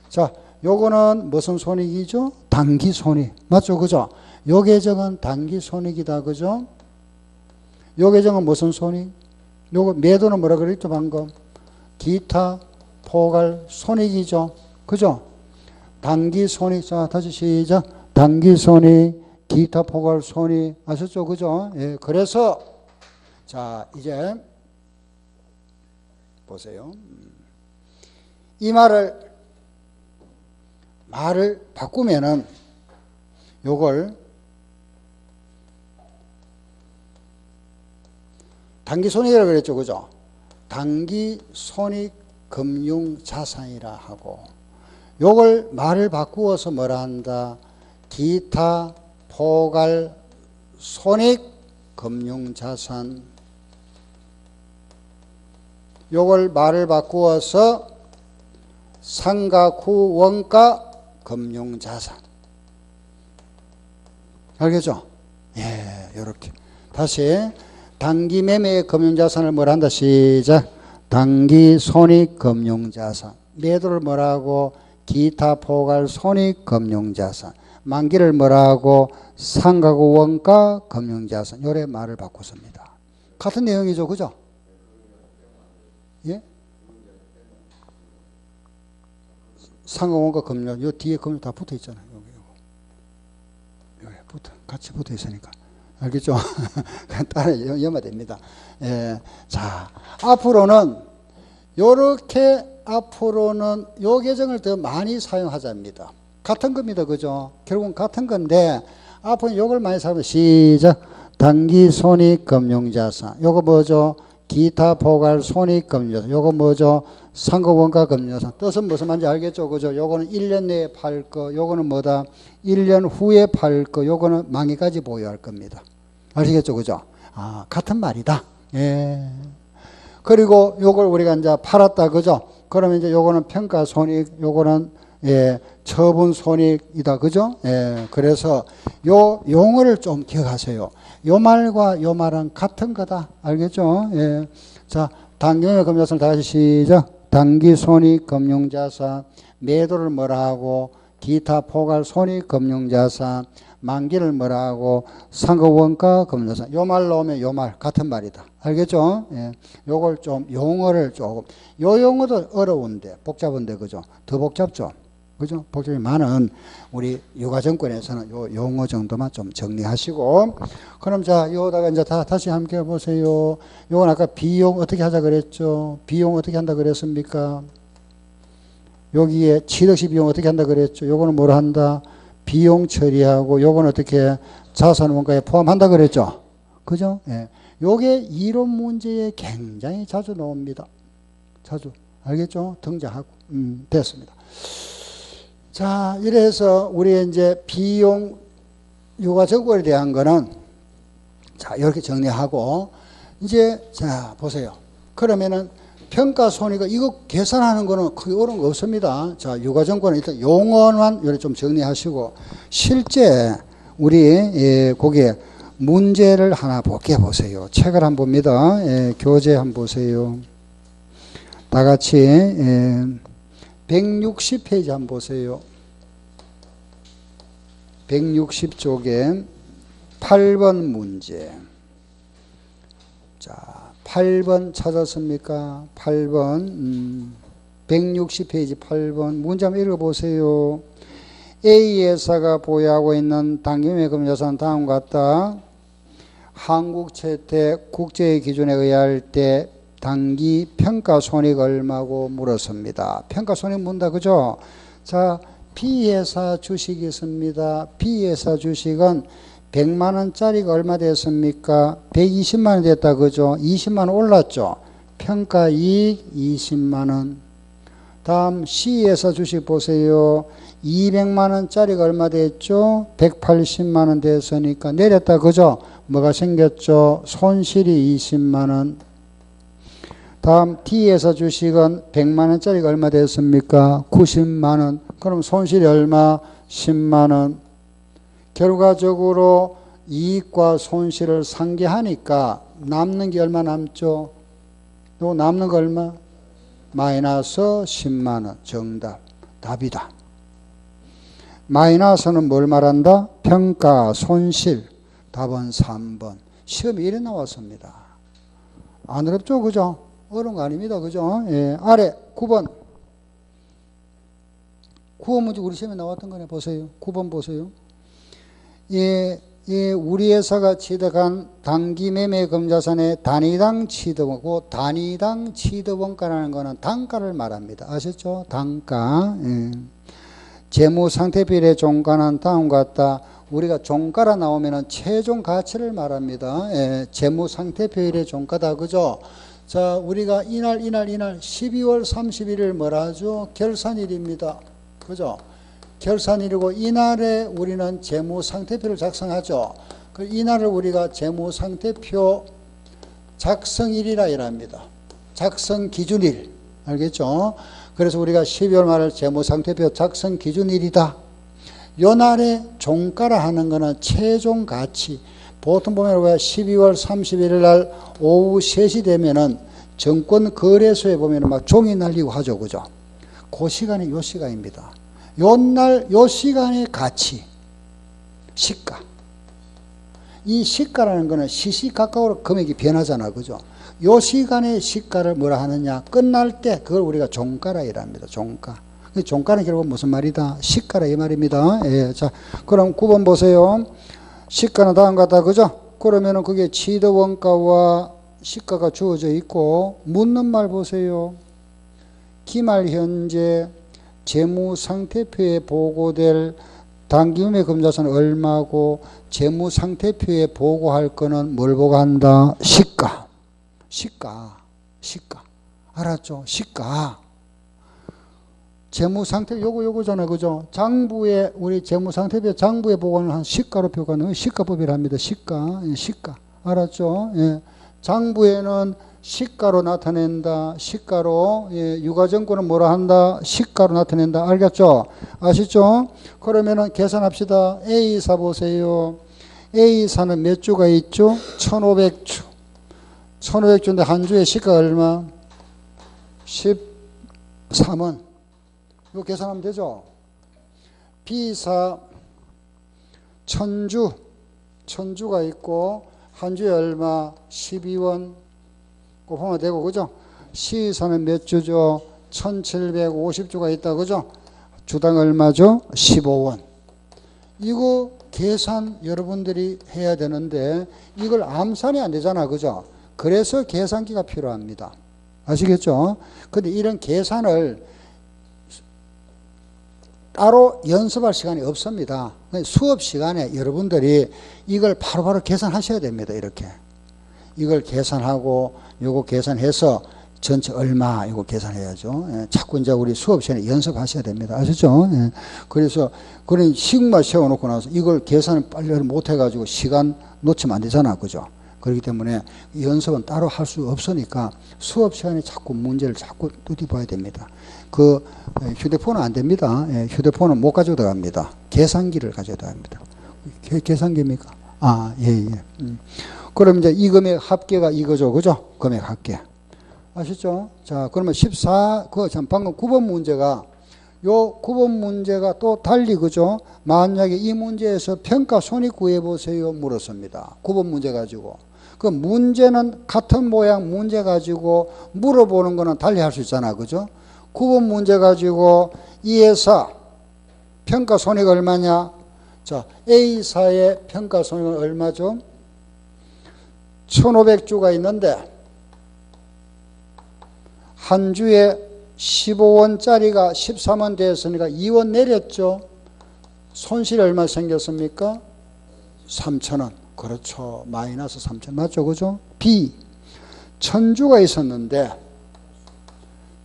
자, 요거는 무슨 손익이죠? 단기 손익. 맞죠? 그죠? 요 계정은 단기 손익이다. 그죠? 요 계정은 무슨 손익? 요거 매도는 뭐라 그랬죠? 방금. 기타 포괄 손익이죠. 그죠? 단기 손익. 자, 다시 시작. 단기 손익, 기타 포괄 손익. 아셨죠? 그죠? 예. 그래서, 자, 이제, 보세요. 이 말을 바꾸면은 요걸 단기 손익이라고 그랬죠. 그죠? 단기 손익 금융 자산이라 하고 요걸 말을 바꾸어서 뭐라 한다? 기타 포괄 손익 금융 자산. 요걸 말을 바꾸어서 상각 후 원가 금융자산. 알겠죠? 예, 요렇게. 다시, 단기 매매의 금융자산을 뭐라 한다? 시작. 단기 손익 금융자산. 매도를 뭐라고? 기타 포괄 손익 금융자산. 만기를 뭐라고? 상각 후 원가 금융자산. 요래 말을 바꿨습니다. 같은 내용이죠. 그죠? 예? 상호원가 금융, 요 뒤에 금융 다 붙어 있잖아요. 여기 같이 붙어 있으니까. 알겠죠? 따라 염화됩니다. 예. 자, 앞으로는, 요 계정을 더 많이 사용하자입니다. 같은 겁니다. 그죠? 결국은 같은 건데, 앞으로 요걸 많이 사용합니다. 시작. 단기 손익 금융자산. 요거 뭐죠? 기타 포괄 손익 금융자산. 요거 뭐죠? 상호원가 금융자산. 뜻은 무슨 말인지 알겠죠? 그죠? 요거는 1년 내에 팔 거, 요거는 뭐다? 1년 후에 팔 거, 요거는 만기까지 보유할 겁니다. 아시겠죠? 그죠? 아, 같은 말이다. 예. 그리고 요걸 우리가 이제 팔았다. 그죠? 그러면 이제 요거는 평가 손익, 요거는 예, 처분 손익이다. 그죠? 예. 그래서 요 용어를 좀 기억하세요. 요 말과 요 말은 같은 거다. 알겠죠? 예. 자, 단기의 금융자산을 다시 시작. 단기 손익 금융자산. 매도를 뭐라 하고? 기타 포괄 손익 금융자산. 만기를 뭐라 하고? 상호원가 금융자산. 요 말 나오면 요 말 같은 말이다. 알겠죠? 예. 요걸 좀 용어를 조금, 요 용어도 어려운데 복잡한데 그죠? 더 복잡죠? 그죠? 복잡이 많은 우리 유가증권에서는 요 용어 정도만 좀 정리하시고, 그럼 자, 요다가 이제 다시 함께 보세요. 요건 아까 비용 어떻게 하자 그랬죠? 비용 어떻게 한다 그랬습니까? 여기에 취득시 비용 어떻게 한다 그랬죠? 요거는 뭐라 한다? 비용 처리하고, 요건 어떻게 자산 원가에 포함한다 그랬죠? 그죠? 예. 요게 이론 문제에 굉장히 자주 나옵니다. 자주. 알겠죠? 등장하고. 됐습니다. 자, 이래서 우리 이제 비용 유가정보에 대한 거는 자, 이렇게 정리하고 이제 자, 보세요. 그러면은 평가 손익을 이거 계산하는 거는 크게 어려운 거 없습니다. 자, 유가정보는 일단 용어만 이렇게 좀 정리하시고 실제 우리 거기에 문제를 하나 볼게 보세요. 책을 한번 봅니다. 교재 한번 보세요. 다 같이 160페이지 한번 보세요. 160쪽에 8번 문제. 자, 8번 찾았습니까? 8번 160페이지 8번 문제 한번 읽어보세요. A 회사가 보유하고 있는 당기매금 자산 다음과 같다. 한국채택 국제의 기준에 의할 때 당기 평가 손익 얼마고 물었습니다. 평가 손익 묻는다, 그죠? 자, B회사 주식이 있습니다. B회사 주식은 100만 원짜리가 얼마 됐습니까? 120만 원 됐다, 그죠? 20만 원 올랐죠? 평가 이익 20만 원. 다음 C회사 주식 보세요. 200만 원짜리가 얼마 됐죠? 180만 원 됐으니까 내렸다, 그죠? 뭐가 생겼죠? 손실이 20만 원. 다음 D회사 주식은 100만 원짜리가 얼마 됐습니까? 90만 원. 그럼 손실이 얼마? 10만 원. 결과적으로 이익과 손실을 상계하니까 남는 게 얼마 남죠? 또 남는 거 얼마? 마이너스 10만 원. 정답. 답이다. 마이너스는 뭘 말한다? 평가, 손실. 답은 3번. 시험에 이래 나왔습니다. 안 어렵죠? 그죠? 어려운 거 아닙니다. 그죠? 예. 아래 9번. 9번 문제 우리 시험에 나왔던 거네. 보세요. 9번 보세요. 예, 우리 회사가 취득한 단기 매매 금자산의 단위당 취득원고, 단위당 취득원가라는 거는 단가를 말합니다. 아셨죠? 단가. 예. 재무상태비율의 종가는 다음과 같다. 우리가 종가라 나오면은 최종 가치를 말합니다. 예, 재무상태비율의 종가다. 그죠? 자, 우리가 이날 12월 31일 뭐라 하죠? 결산일입니다. 그죠? 결산일이고 이날에 우리는 재무상태표를 작성하죠. 그 이날을 우리가 재무상태표 작성일이라 이랍니다. 작성기준일. 알겠죠? 그래서 우리가 12월 말을 재무상태표 작성기준일이다. 요 날에 종가라 하는 거는 최종 가치. 보통 보면 왜 12월 31일 날 오후 3시 되면은 정권 거래소에 보면은 막 종이 날리고 하죠. 그죠? 그 시간이 요 시간입니다. 요 날, 요 시간의 가치. 시가. 이 시가라는 거는 시시각각으로 금액이 변하잖아. 그죠? 요 시간의 시가를 뭐라 하느냐. 끝날 때 그걸 우리가 종가라 이랍니다. 종가. 종가는 결국 무슨 말이다? 시가라 이 말입니다. 예, 자, 그럼 9번 보세요. 시가는 다음과 같다. 그죠? 그러면은 그게 취득원가와 시가가 주어져 있고, 묻는 말 보세요. 기말 현재 재무상태표에 보고될 당기금의 금자산은 얼마고, 재무상태표에 보고할 거는 뭘 보고한다? 시가. 시가. 시가. 알았죠? 시가. 재무상태 요거잖아. 그죠? 장부에 우리 재무상태표 장부에 보고는 한 시가로 표가는 시가법이랍니다. 시가. 예, 시가. 알았죠? 예. 장부에는 시가로 나타낸다. 시가로. 예, 유가증권은 뭐라 한다? 시가로 나타낸다. 알겠죠? 아시죠? 그러면은 계산합시다. A사 보세요. A사는 몇 주가 있죠? 1500주. 1500주인데 한 주에 시가 얼마? 13원. 이거 계산하면 되죠? B사 1000주가 있고 한 주에 얼마? 12원 곱하면 되고, 그죠? C사는 몇 주죠? 1750주가 있다. 그죠? 주당 얼마죠? 15원. 이거 계산 여러분들이 해야 되는데 이걸 암산이 안 되잖아. 그죠? 그래서 계산기가 필요합니다. 아시겠죠? 근데 이런 계산을 따로 연습할 시간이 없습니다. 수업 시간에 여러분들이 이걸 바로바로 계산하셔야 됩니다. 이렇게. 이걸 계산하고 요거 계산해서 전체 얼마 이거 계산해야죠. 예, 자꾸 이제 우리 수업 시간에 연습하셔야 됩니다. 아시죠? 예. 그래서 그런 시그마 세워놓고 나서 이걸 계산을 빨리 못해가지고 시간 놓치면 안 되잖아, 그죠? 그렇기 때문에 연습은 따로 할 수 없으니까 수업 시간에 자꾸 문제를 자꾸 뚜디봐야 됩니다. 그 휴대폰은 안 됩니다. 예, 휴대폰은 못 가져도 들어갑니다. 계산기를 가져야 합니다. 계산기입니까? 아, 예, 예. 그럼 이제 이 금액 합계가 이거죠, 그죠? 금액 합계. 아시죠? 자, 그러면 14, 방금 9번 문제가, 요 9번 문제가 또 달리, 그죠? 만약에 이 문제에서 평가 손익 구해보세요. 물었습니다. 9번 문제 가지고. 그 문제는 같은 모양 문제 가지고 물어보는 거는 달리 할 수 있잖아. 그죠? 9번 문제 가지고 이 회사 평가 손익 얼마냐? 자, A사의 평가 손익은 얼마죠? 1,500주가 있는데, 한 주에 15원짜리가 13원 되었으니까 2원 내렸죠. 손실이 얼마 생겼습니까? 3,000원. 그렇죠. 마이너스 3,000원. 맞죠? 그죠? B. 1,000주가 있었는데,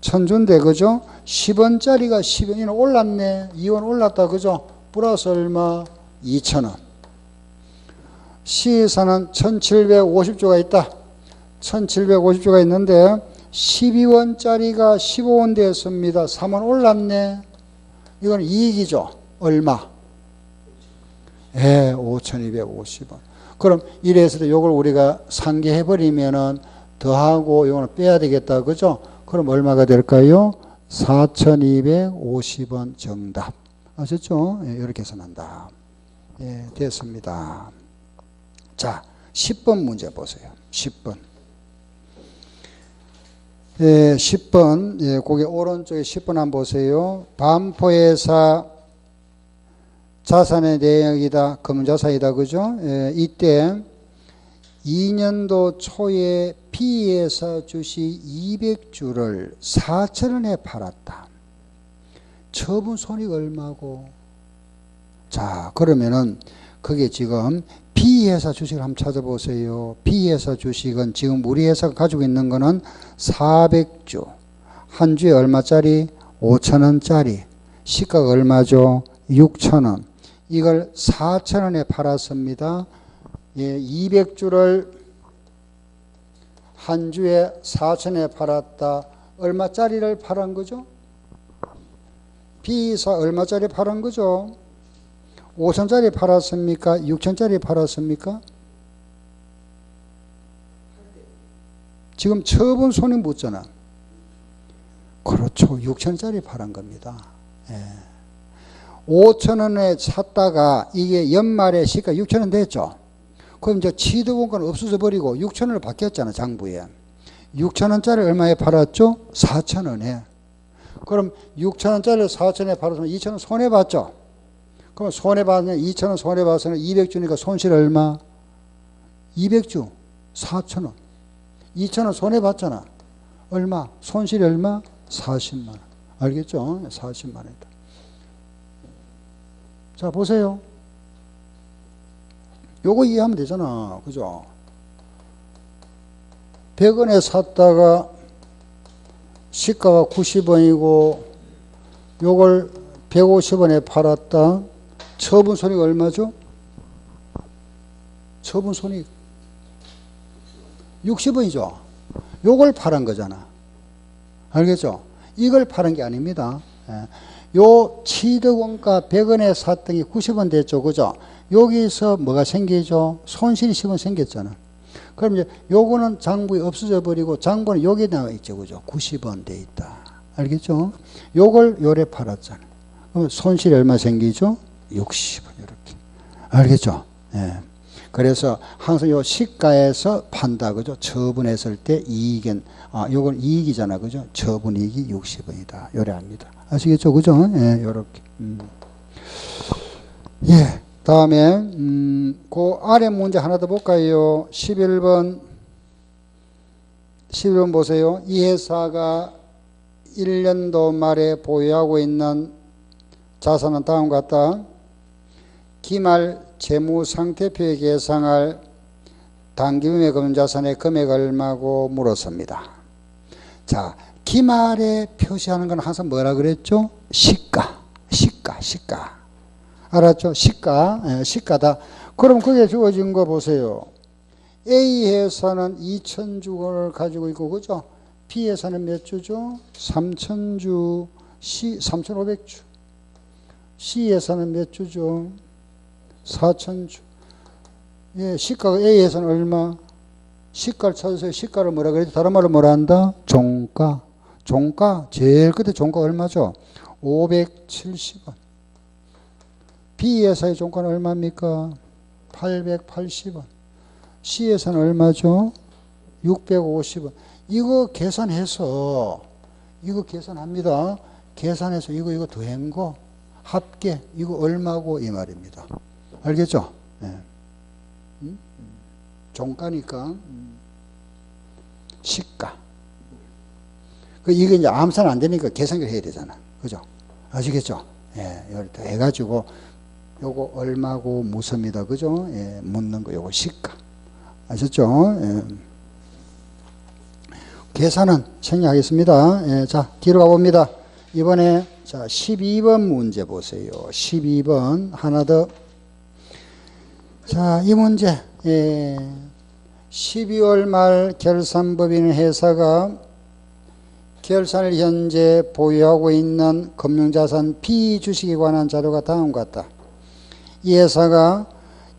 1,000주인데, 그죠? 10원짜리가 10원이 올랐네. 2원 올랐다. 그죠? 플러스 얼마? 2,000원. C사는 1,750주가 있다. 1,750주가 있는데, 12원짜리가 15원 되었습니다. 3원 올랐네. 이건 이익이죠. 얼마? 예, 5,250원. 그럼 이래서 요걸 우리가 상계해버리면은 더하고 요거는 빼야 되겠다. 그죠? 그럼 얼마가 될까요? 4,250원 정답. 아셨죠? 예, 이렇게 해서 난다. 예, 됐습니다. 자, 10번 문제 보세요. 10번. 예, 10번. 예, 거기 오른쪽에 10번 한번 보세요. 반포회사 자산의 내역이다. 금자산이다. 그죠? 예, 이때 2년도 초에 B회사 주식 200주를 4,000원에 팔았다. 처분 손익 얼마고? 자, 그러면은 그게 지금 B회사 주식을 한번 찾아보세요. B회사 주식은 지금 우리 회사가 가지고 있는 거는 400주. 한 주에 얼마짜리? 5,000원짜리. 시가가 얼마죠? 6,000원. 이걸 4,000원에 팔았습니다. 예, 200주를 한 주에 4,000원에 팔았다. 얼마짜리를 팔은 거죠? B사 얼마짜리 팔은 거죠? 5,000짜리 팔았습니까? 6,000짜리 팔았습니까? 지금 처분 손익 묻잖아. 그렇죠. 6,000짜리 팔은 겁니다. 예. 5,000원에 샀다가 이게 연말에 시가 6,000원 됐죠. 그럼 이제 취득원가는 없어져 버리고 6,000원을 바뀌었잖아, 장부에. 6,000원짜리 얼마에 팔았죠? 4,000원에. 그럼 6,000원짜리 4,000원에 팔았으면 2,000원 손해봤죠? 그럼 손해봤냐? 2,000원 손해봤으면 200주니까 손실 얼마? 200주 4,000원. 2,000원 손해봤잖아. 얼마? 손실이 얼마? 40만원. 알겠죠? 40만원이다. 자, 보세요. 요거 이해하면 되잖아. 그죠? 100원에 샀다가 시가가 90원이고 요걸 150원에 팔았다. 처분 손익 얼마죠? 처분 손익 60원이죠. 요걸 팔은 거잖아. 알겠죠? 이걸 파는 게 아닙니다. 요 취득원가 100원에 샀던 게 90원 됐죠. 그죠? 여기서 뭐가 생기죠? 손실이 10원 생겼잖아. 그럼 이제 요거는 장부에 없어져 버리고 장부는 여기에 나와 있죠. 그죠? 90원 돼 있다. 알겠죠? 요걸 요래 팔았잖아. 그럼 손실이 얼마 생기죠? 60원 이렇게. 알겠죠? 예. 그래서 항상 요 시가에서 판다. 그죠? 처분했을 때 이익은, 요건 이익이잖아. 그죠? 처분 이익이 60원이다. 요래 합니다. 아시겠죠? 그죠? 예, 요렇게. 예. 다음에, 그 아래 문제 하나 더 볼까요? 11번 보세요. 이 회사가 1년도 말에 보유하고 있는 자산은 다음과 같다. 기말 재무상태표에 계상할 당기분의 금자산의 금액 얼마고 물었습니다. 자, 기말에 표시하는 건 항상 뭐라 그랬죠? 시가. 알았죠? 시가다. 그럼 그게 주어진 거 보세요. A 회사는 2,000주를 가지고 있고, 그죠? B 회사는 몇 주죠? 3,000주, 3,500주. C 회사는 몇 주죠? 4,000주. 예, 시가가 A 회사는 얼마? 시가를 찾으세요. 시가를 뭐라 그랬지? 다른 말로 뭐라 한다? 종가. 제일 끝에 종가 얼마죠? 570원. B 회사의 종가는 얼마입니까? 880원. C 회사는 얼마죠? 650원. 이거 계산합니다. 계산해서 이거 더한 거 합계 이거 얼마고 이 말입니다. 알겠죠? 네. 종가니까 시가. 이게 이제 암산 안 되니까 계산을 해야 되잖아. 그죠? 아시겠죠? 예, 이걸 다 해가지고 요거 얼마고 묻습니다. 그죠? 예, 묻는 거 요거 시가. 아셨죠? 예. 계산은 생략하겠습니다. 예, 자, 뒤로 가봅니다. 이번에 자 12번 문제 보세요. 12번 하나 더. 자, 이 문제 12월 말 결산법인 회사가 결산을 현재 보유하고 있는 금융자산 B 주식에 관한 자료가 다음과 같다. 이 회사가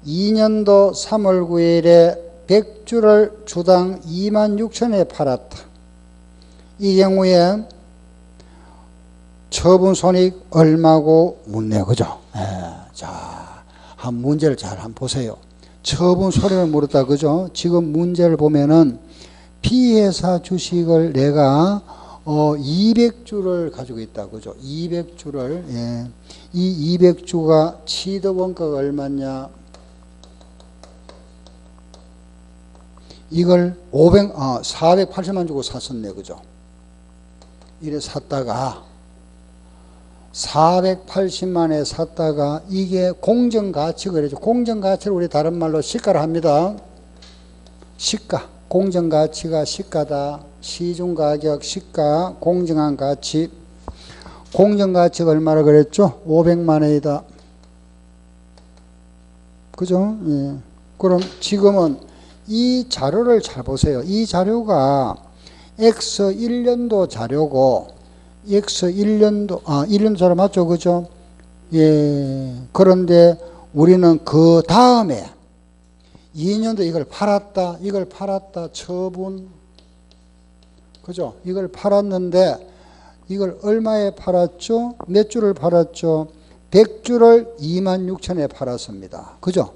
2년도 3월 9일에 100주를 주당 26,000원에 팔았다. 이 경우에 처분 손익 얼마고 묻네요. 그죠? 자, 한 문제를 잘 한번 보세요. 처분 손익을 물었다. 그죠? 지금 문제를 보면은 B회사 주식을 내가 200주를 가지고 있다. 그죠? 200주를, 예. 이 200주가 취득 원가가 얼마냐? 이걸 480만 주고 샀었네. 그죠? 이래 샀다가 480만에 샀다가 이게 공정가치 그래죠. 공정가치를 우리 다른 말로 시가를 합니다. 시가. 공정가치가 시가다. 시중가격 시가 공정한 가치. 공정가치가 얼마라 그랬죠? 500만 원이다. 그죠? 예. 그럼 지금은 이 자료를 잘 보세요. 이 자료가 X 1년도 자료고 X 1년도 1년도 자료 맞죠? 그죠? 예. 그런데 우리는 그 다음에 2년도 이걸 팔았다 처분. 그죠? 이걸 팔았는데 이걸 얼마에 팔았죠? 몇 주를 팔았죠? 100주를 26,000원에 팔았습니다. 그죠?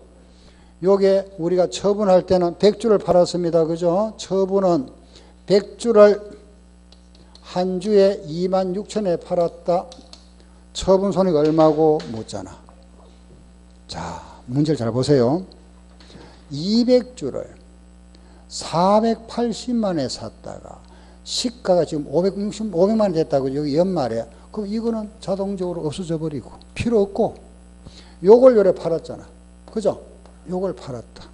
요게 우리가 처분할 때는 100주를 팔았습니다. 그죠? 처분은 100주를 한 주에 26,000원에 팔았다. 처분 손익 얼마고 묻잖아. 자, 문제를 잘 보세요. 200주를 480만에 샀다가 시가가 지금 500만 원 됐다고 여기 연말에. 그럼 이거는 자동적으로 없어져 버리고 필요 없고 요걸 요래 팔았잖아. 그죠? 요걸 팔았다.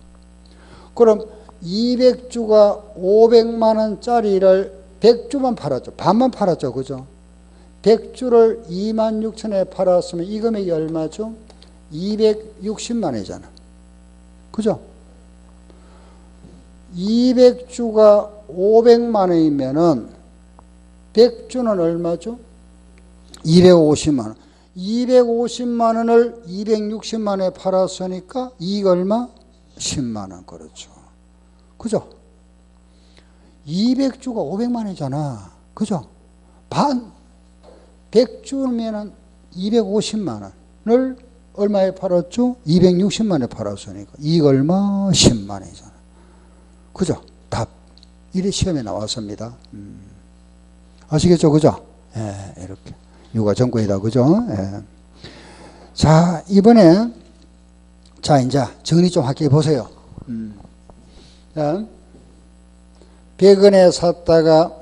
그럼 200주가 500만 원짜리를 100주만 팔았죠. 반만 팔았죠. 그죠? 100주를 26,000원에 팔았으면 이 금액이 얼마죠? 260만 원이잖아. 그죠? 200주가 500만 원이면은 100주는 얼마죠? 250만 원. 250만 원을 260만 원에 팔았으니까 이익 얼마? 10만 원. 그렇죠. 그죠? 200주가 500만 원이잖아. 그죠? 100주면은 250만 원을 얼마에 팔았죠? 260만 원에 팔았으니까 이익 얼마? 10만 원이잖아. 그죠? 답. 이래 시험에 나왔습니다. 아시겠죠? 그죠? 예, 이렇게. 요가 정권이다. 그죠? 예. 자, 이번에, 자, 이제 정리 좀 할게 보세요. 자, 100원에 샀다가,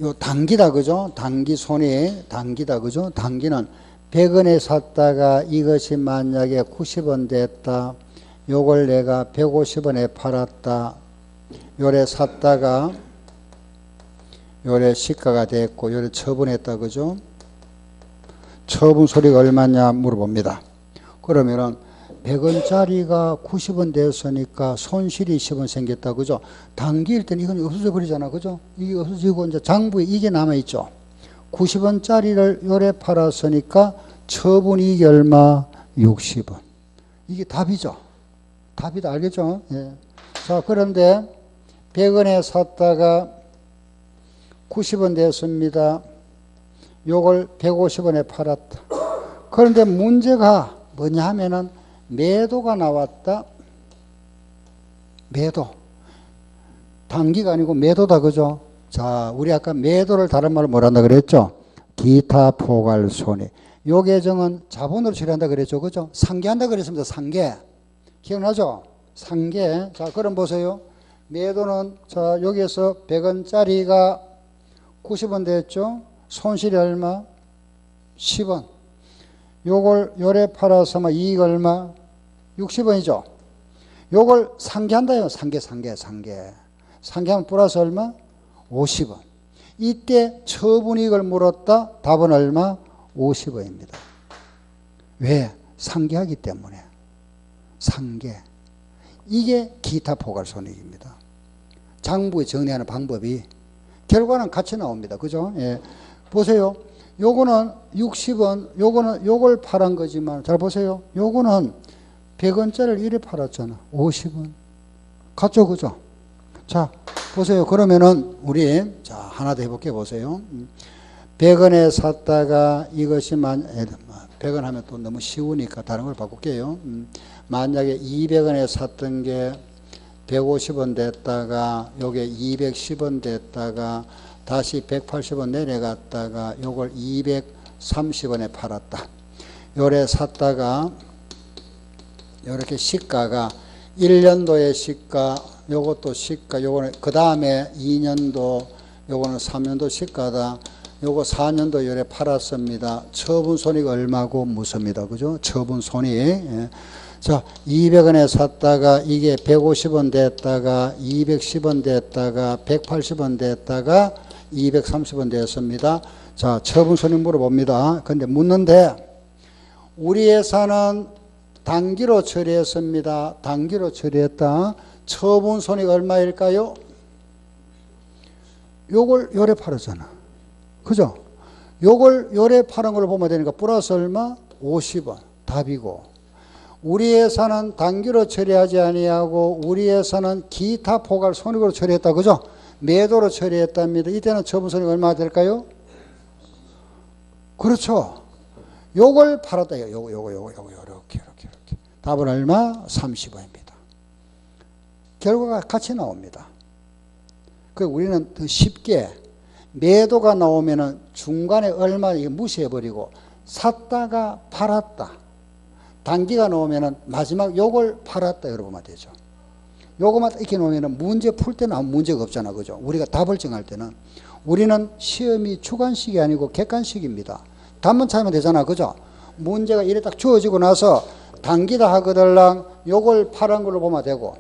요 단기다. 그죠? 단기 손익, 단기다. 그죠? 단기는 100원에 샀다가 이것이 만약에 90원 됐다. 요걸 내가 150원에 팔았다. 요래 샀다가 요래 시가가 됐고 요래 처분했다 그죠? 처분 손익 얼마냐 물어봅니다. 그러면은 100원짜리가 90원 됐으니까 손실이 10원 생겼다 그죠? 단기일 때는 이건 없어져 버리잖아 그죠? 이게 없어지고 이제 장부에 이게 남아 있죠. 90원짜리를 요래 팔았으니까 처분 이익이 얼마? 60원. 이게 답이죠. 답이다 알겠죠? 예. 자 그런데 100원에 샀다가 90원 됐습니다. 요걸 150원에 팔았다. 그런데 문제가 뭐냐 하면은 매도가 나왔다. 매도. 단기가 아니고 매도다 그죠? 자, 우리 아까 매도를 다른 말로 뭐란다 그랬죠? 기타 포괄 손익. 요 계정은 자본으로 처리한다 그랬죠. 그죠? 상계한다 그랬습니다. 상계. 기억나죠? 상계. 자, 그럼 보세요. 매도는 자, 여기에서 100원짜리가 90원 됐죠? 손실이 얼마? 10원. 요걸 요래 팔아서 이익 얼마? 60원이죠. 요걸 상계한다요. 상계. 상계하면 플러스 얼마? 50원. 이때 처분이익을 물었다. 답은 얼마? 50원입니다. 왜? 상계하기 때문에. 상계. 이게 기타 포괄 손익입니다. 장부에 정리하는 방법이 결과는 같이 나옵니다. 그죠? 예. 보세요. 요거는 60원, 요걸 팔은 거지만, 잘 보세요. 요거는 100원짜리를 이래 팔았잖아. 50원. 같죠? 그죠? 자, 보세요. 그러면은, 우리, 자, 하나 더 해볼게요. 보세요. 100원에 샀다가 이것이 100원 하면 또 너무 쉬우니까 다른 걸 바꿀게요. 만약에 200원에 샀던 게 150원 됐다가, 요게 210원 됐다가, 다시 180원 내려갔다가 요걸 230원에 팔았다. 요래 샀다가 요렇게 시가가 1년도의 시가, 요것도 시가, 요거는 그 다음에 2년도, 요거는 3년도 시가다. 요거 4년도 요래 팔았습니다. 처분 손익 얼마고 묻습니다. 그죠? 처분 손익. 예. 자, 200원에 샀다가 이게 150원 됐다가 210원 됐다가 180원 됐다가 230원 됐습니다. 자, 처분 손익 물어봅니다. 근데 묻는데 우리 회사는 단기로 처리했습니다. 단기로 처리했다. 처분 손익 얼마일까요? 요걸 요래 팔았잖아. 그죠? 요걸 요래 파는 걸 보면 되니까 플러스 얼마? 50원. 답이고. 우리 회사는 단기로 처리하지 아니하고 우리 회사는 기타 포괄 손익으로 처리했다. 그죠? 매도로 처리했답니다. 이때는 처분 손익 얼마나 될까요? 그렇죠. 요걸 팔았다. 요거 이렇게. 답은 얼마? 30원입니다. 결과가 같이 나옵니다. 그 우리는 더 쉽게 매도가 나오면은 중간에 얼마 무시해버리고 샀다가 팔았다. 단기가 나오면은 마지막 요걸 팔았다. 여러분만 되죠. 요거만 이렇게 놓으면은 문제 풀 때는 아무 문제가 없잖아. 그죠? 우리가 답을 정할 때는 우리는 시험이 주관식이 아니고 객관식입니다. 답만 찾으면 되잖아. 그죠? 문제가 이래 딱 주어지고 나서 단기다 하거들랑 요걸 팔은 걸로 보면 되고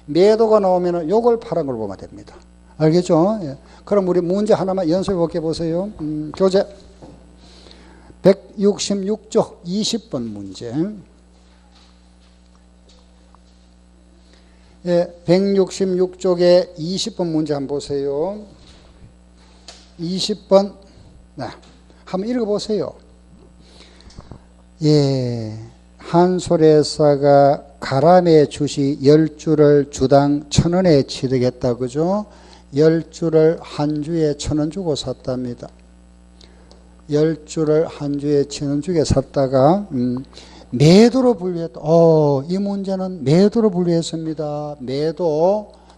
매도가 나오면은 요걸 팔은 걸로 보면 됩니다. 알겠죠? 예. 그럼 우리 문제 하나만 연습해 볼게 보세요. 교재 166쪽 20번 문제. 예, 166쪽에 20번 문제 한번 보세요. 20번. 네, 한번 읽어보세요. 예, 한솔회사가 가람의 주식 10주를 주당 1,000원에 취득했다. 그죠? 10주를 한 주에 1,000원 주고 샀답니다. 10주를 한 주에 1,000원 주게 샀다가 매도로 분류했다. 이 문제는 매도로 분류했습니다.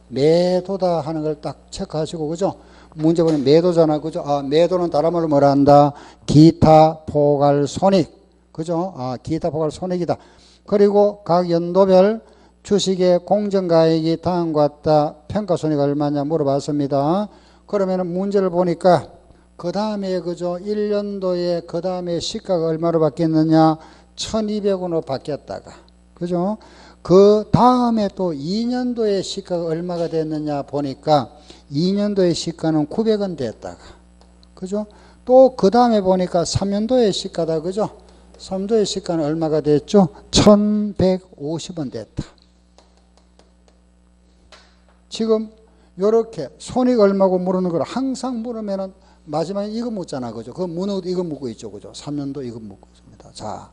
매도다 하는 걸 딱 체크하시고, 그죠? 문제 보면 매도잖아. 그죠? 매도는 다른 말로 뭐라 한다? 기타 포괄 손익. 그죠? 기타 포괄 손익이다. 그리고 각 연도별 주식의 공정가액이 다음과 같다. 평가손익 얼마냐 물어봤습니다. 그러면 문제를 보니까 그 다음에 그죠? 1년도에 그 다음에 시가가 얼마로 바뀌었느냐? 1,200원으로 바뀌었다가. 그죠? 그 다음에 또 2년도의 시가가 얼마가 됐느냐 보니까 2년도의 시가는 900원 됐다가, 그죠? 또 그 다음에 보니까 3년도의 시가다, 그죠? 3년도의 시가는 얼마가 됐죠? 1150원 됐다. 지금 요렇게 손익 얼마고 물으는 걸 항상 물으면은 마지막에 이거 묻잖아, 그죠? 그 문어도 이거 묻고 있죠, 그죠? 3년도 이거 묻고 있습니다. 자,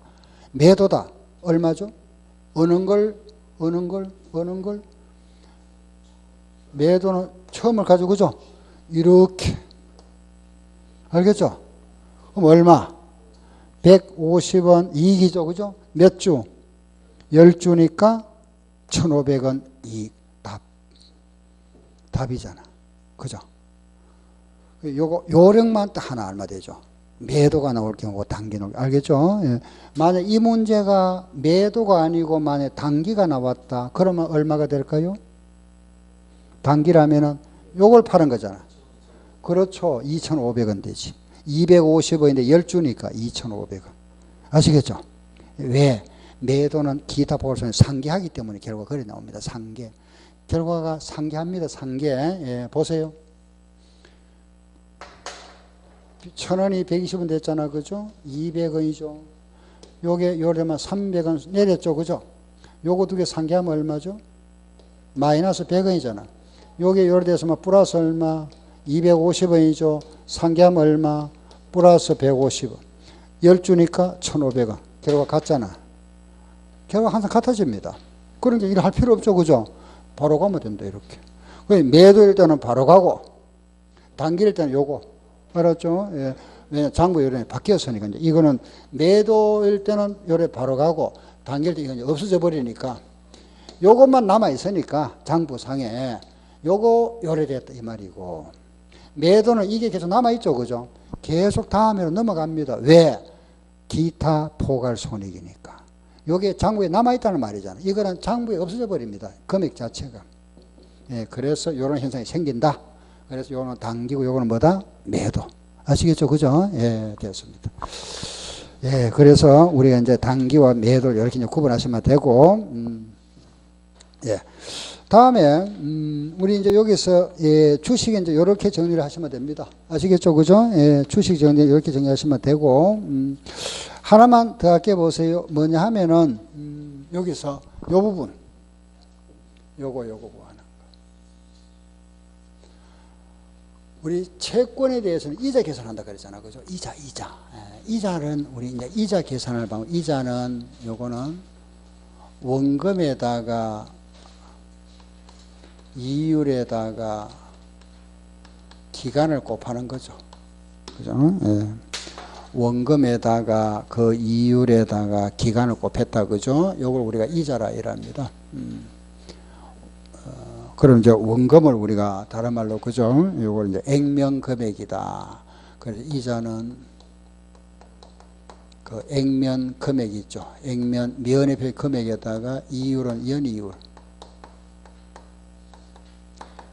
매도다. 얼마죠? 어느 걸? 매도는 처음을 가지고, 그죠? 이렇게. 알겠죠? 그럼 얼마? 150원 이익이죠, 그죠? 몇 주? 10주니까 1,500원 이익. 답이잖아. 그죠? 요령만 딱 하나 얼마 되죠? 매도가 나올 경우 단기 나올, 알겠죠? 예. 만약 이 문제가 매도가 아니고 만약 단기가 나왔다. 그러면 얼마가 될까요? 단기라면은 요걸 파는 거잖아. 그렇죠. 2,500원 되지. 250원인데 10주니까 2,500원. 아시겠죠? 왜? 매도는 기타 보고서는 상계하기 때문에 결과가 그래 나옵니다. 상계. 결과가 상계합니다. 상계. 예, 보세요. 1,000원이 120원 됐잖아. 그죠? 200원이죠. 요게 요래만 300원 내렸죠. 그죠? 요거 두 개 상계하면 얼마죠? 마이너스 100원이잖아. 요게 요래 돼서 플러스 얼마? 250원이죠. 상계하면 얼마? 플러스 150원. 10주니까 1,500원. 결과 같잖아. 결과 항상 같아집니다. 그러니까 일을 할 필요 없죠. 그죠? 바로 가면 된다. 이렇게. 매도일 때는 바로 가고, 단기일 때는 요거. 알았죠? 예. 왜냐, 장부 요령이 바뀌었으니까. 이제 이거는 매도일 때는 요래 바로 가고, 단기일 때 이건 없어져 버리니까, 요것만 남아있으니까, 장부상에, 요거 요래 됐다. 이 말이고. 매도는 이게 계속 남아있죠. 그죠? 계속 다음으로 넘어갑니다. 왜? 기타 포괄 손익이니까. 요게 장부에 남아있다는 말이잖아. 이거는 장부에 없어져 버립니다. 금액 자체가. 예, 그래서 요런 현상이 생긴다. 그래서 요거는 단기고 요거는 뭐다? 매도. 아시겠죠? 그죠? 예, 됐습니다. 예, 그래서 우리가 이제 단기와 매도를 이렇게 이제 구분하시면 되고, 예. 다음에, 우리 이제 여기서, 예, 주식 이제 이렇게 정리를 하시면 됩니다. 아시겠죠? 그죠? 예, 주식 정리 이렇게 정리하시면 되고, 하나만 더 할게 보세요. 뭐냐 하면은, 여기서 요 부분. 요거 하는 거. 우리 채권에 대해서는 이자 계산한다 그랬잖아. 그죠? 이자. 예, 이자는 우리 이제 이자 계산을 봐요. 이자는 요거는 원금에다가 이율에다가 기간을 곱하는 거죠. 그죠? 예. 원금에다가 그 이율에다가 기간을 곱했다. 그죠? 요걸 우리가 이자라 이랍니다. 그럼 이제 원금을 우리가 다른 말로, 그죠? 요걸 이제 액면 금액이다. 그래서 이자는 그 액면 금액이 있죠. 액면, 면의 표 금액에다가 이율은 연이율.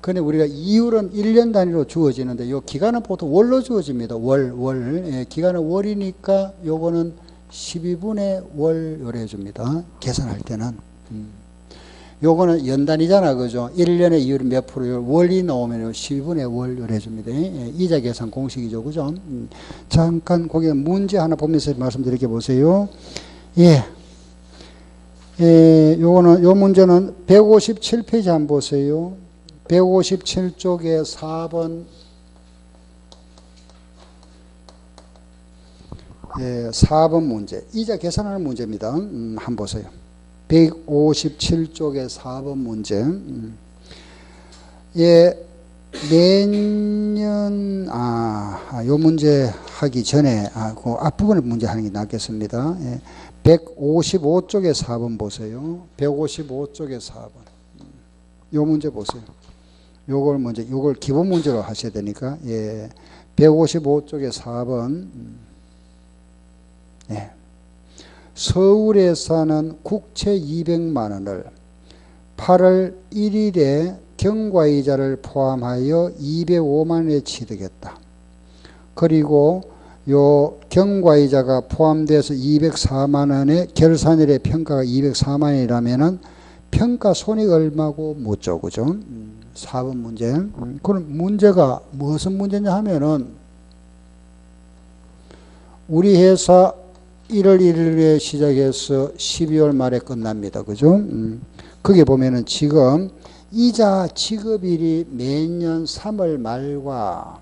근데 우리가 이율은 1년 단위로 주어지는데 요 기간은 보통 월로 주어집니다. 월. 예, 기간은 월이니까 요거는 12분의 월 요래 해줍니다. 계산할 때는. 요거는 연단이잖아. 그죠? 1년의 이율이 몇 프로요? 월이 나오면 12분의 월 요래 해줍니다. 예, 이자 계산 공식이죠. 그죠? 잠깐 거기 문제 하나 보면서 말씀드릴게 보세요. 예. 예, 요거는, 요 문제는 157페이지 한번 보세요. 157쪽에 4번, 예, 4번 문제. 이자 계산하는 문제입니다. 한번 보세요. 157쪽에 4번 문제. 예, 매년, 요 문제 하기 전에, 그 앞부분의 문제 하는 게 낫겠습니다. 예, 155쪽에 4번 보세요. 155쪽에 4번. 요 문제 보세요. 요걸 먼저, 요걸 기본 문제로 하셔야 되니까, 예. 155쪽에 4번. 예. 서울에 사는 국채 200만 원을 8월 1일에 경과이자를 포함하여 205만 원에 취득했다. 그리고 요 경과이자가 포함돼서 204만 원에 결산일의 평가가 204만 원이라면은 평가 손익 얼마고 묻죠. 그죠? 4번 문제. 그럼 문제가 무슨 문제냐 하면은 우리 회사 1월 1일에 시작해서 12월 말에 끝납니다. 그죠? 거기 보면은 지금 이자 지급일이 매년 3월 말과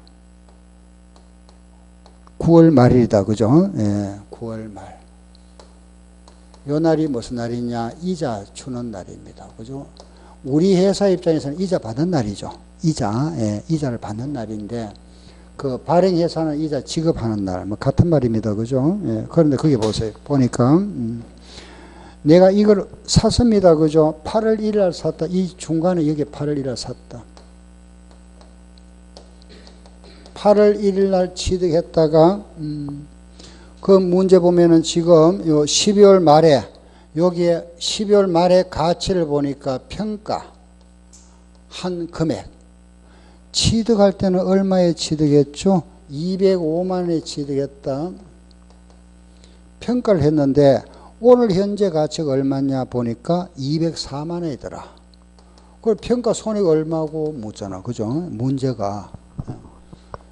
9월 말이다. 그죠? 예, 9월 말. 요 날이 무슨 날이냐? 이자 주는 날입니다. 그죠? 우리 회사 입장에서는 이자 받는 날이죠. 이자, 예, 이자를 받는 날인데, 그 발행회사는 이자 지급하는 날, 뭐 같은 말입니다. 그죠? 예, 그런데 거기 보세요. 보니까, 내가 이걸 샀습니다. 그죠? 8월 1일 날 샀다. 이 중간에 여기 8월 1일 날 샀다. 8월 1일 날 취득했다가, 그 문제 보면은 지금 요 12월 말에 여기에 12월 말에 가치를 보니까 평가 한 금액 취득할 때는 얼마에 취득했죠? 205만 원에 취득했다. 평가를 했는데 오늘 현재 가치가 얼마냐 보니까 204만 원이더라. 그걸 평가 손익 얼마고 묻잖아. 그죠? 문제가.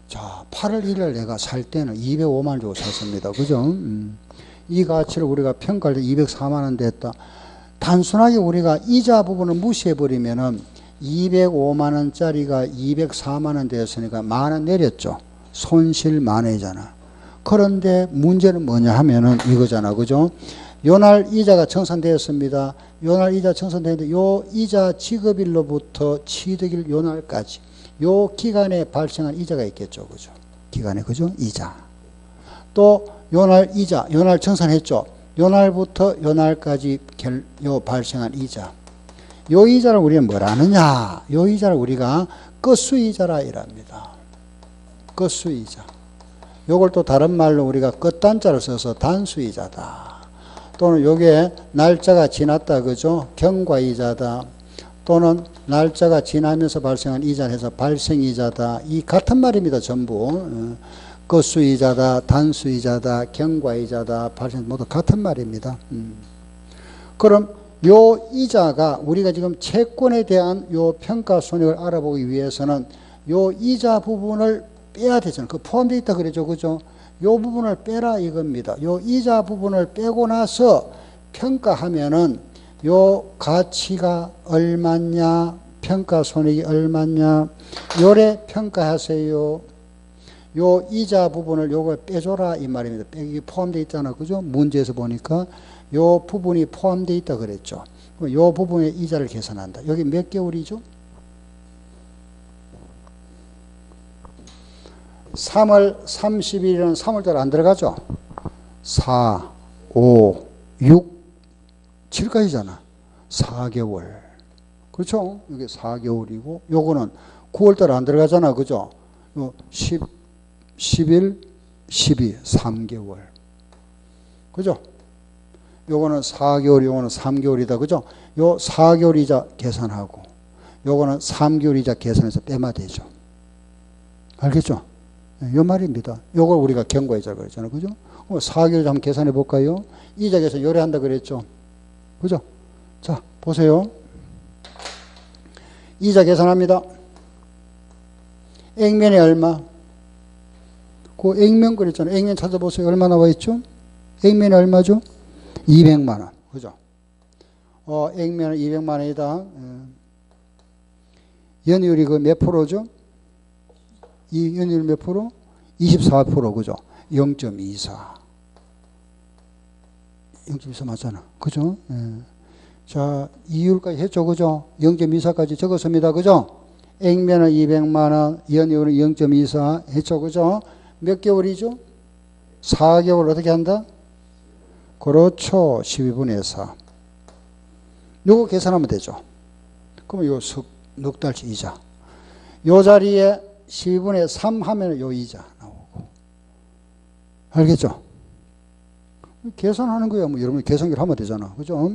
자, 8월 1일 내가 살 때는 205만 원 주고 샀습니다. 그죠? 이 가치를 우리가 평가할 때 204만 원 됐다. 단순하게 우리가 이자 부분을 무시해버리면은 205만 원짜리가 204만 원 되었으니까 만 원 내렸죠. 손실 만 원이잖아. 그런데 문제는 뭐냐 하면은 이거잖아. 그죠? 요날 이자가 청산되었습니다. 요날 이자 청산되는데 요 이자 지급일로부터 취득일 요날까지 요 기간에 발생한 이자가 있겠죠. 그죠? 기간에, 그죠? 이자. 또, 요날 이자, 요날 청산했죠. 요날부터 요날까지 요 발생한 이자. 요 이자를 우리는 뭐라 하느냐? 요 이자를 우리가 끝수이자라 이랍니다. 끝수이자. 요걸 또 다른 말로 우리가 끝단자를 써서 단수이자다. 또는 요게 날짜가 지났다. 그죠? 경과이자다. 또는 날짜가 지나면서 발생한 이자를 해서 발생이자다. 이 같은 말입니다. 전부. 끝수이자다, 단수이자다, 경과이자다, 발생 모두 같은 말입니다. 그럼 요 이자가 우리가 지금 채권에 대한 요 평가 손익을 알아보기 위해서는 요 이자 부분을 빼야 되잖아요. 그 포함되어 있다 그러죠. 그죠? 요 부분을 빼라 이겁니다. 요 이자 부분을 빼고 나서 평가하면은 요 가치가 얼마냐, 평가 손익이 얼마냐, 요래 평가하세요. 요 이자 부분을 요걸 빼줘라 이 말입니다. 빼기 포함되어 있잖아. 그죠? 문제에서 보니까 요 부분이 포함되어 있다 그랬죠. 요 부분의 이자를 계산한다. 여기 몇 개월이죠? 3월 30일은 3월달 안 들어가죠? 4, 5, 6, 7까지잖아. 4개월. 그렇죠? 이게 4개월이고, 요거는 9월달 안 들어가잖아. 그죠? 10, 11, 12, 3개월. 그죠? 요거는 4개월, 요거는 3개월이다. 그죠? 요 4개월 이자 계산하고, 요거는 3개월 이자 계산해서 빼면 되죠. 알겠죠? 요 말입니다. 요걸 우리가 경과이자 그랬잖아요. 그죠? 4개월 한번 계산해 볼까요? 이자 계산 요래한다 그랬죠? 그죠? 자, 보세요. 이자 계산합니다. 액면이 얼마? 그 액면 그랬잖아요. 액면 찾아보세요. 얼마 나와 있죠? 액면이 얼마죠? 200만 원. 그죠? 액면은 200만 원이다. 연이율이 그 몇 프로죠? 이 연이율 몇 프로? 24%. 그죠? 0.24. 0.24 맞잖아. 그죠? 예. 자, 이율까지 했죠. 그죠? 0.24까지 적었습니다. 그죠? 액면은 200만 원, 연이율은 0.24 했죠. 그죠? 몇 개월이죠? 4개월 어떻게 한다? 그렇죠. 12분의 4. 요거 계산하면 되죠. 그러면 요 넉 달치 이자. 요 자리에 12분의 3 하면 요 이자 나오고. 알겠죠? 계산하는 거야. 뭐 여러분이 계산기를 하면 되잖아. 그죠?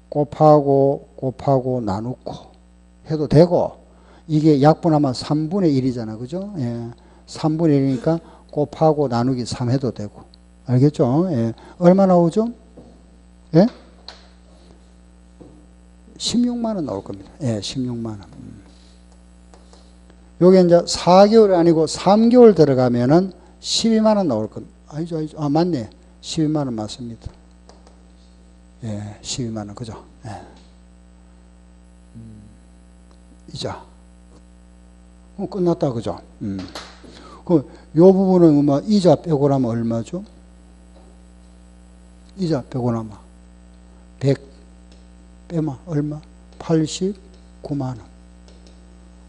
곱하고 나누고 해도 되고, 이게 약분하면 3분의 1이잖아. 그죠? 예. 3분의 1이니까 곱하고 나누기 3 해도 되고. 알겠죠? 예. 얼마 나오죠? 예? 16만 원 나올 겁니다. 예, 16만 원. 요게 이제 4개월 아니고 3개월 들어가면은 12만 원 나올 겁니다. 아니죠. 아, 맞네. 12만 원 맞습니다. 예, 12만 원. 그죠? 예. 이자. 끝났다. 그죠? 요 부분은 뭐 이자 빼고 나면 얼마죠? 이자 빼고 나면 100 빼면 얼마? 89만 원.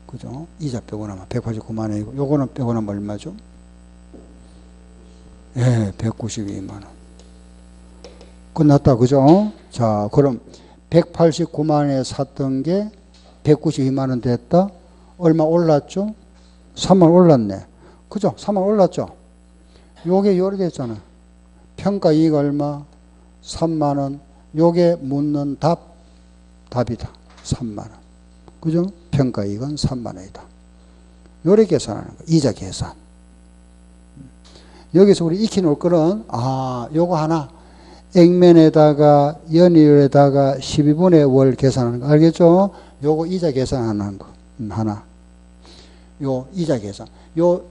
그죠? 이자 빼고 나면 189만 원이고, 요거는 빼고 나면 얼마죠? 예, 192만 원. 끝났다. 그죠? 자, 그럼 189만 원에 샀던 게 192만 원 됐다? 얼마 올랐죠? 3만 원 올랐네. 그죠? 3만 원 올랐죠? 요게 요리 됐잖아. 평가 이익 얼마? 3만 원. 요게 묻는 답이다. 3만 원. 그죠? 평가 이익은 3만 원이다. 요렇게 계산하는 거. 이자 계산. 여기서 우리 익히 놓을 거는, 요거 하나. 액면에다가 연이율에다가 12분의 월 계산하는 거. 알겠죠? 요거 이자 계산하는 거. 하나. 요 이자 계산. 요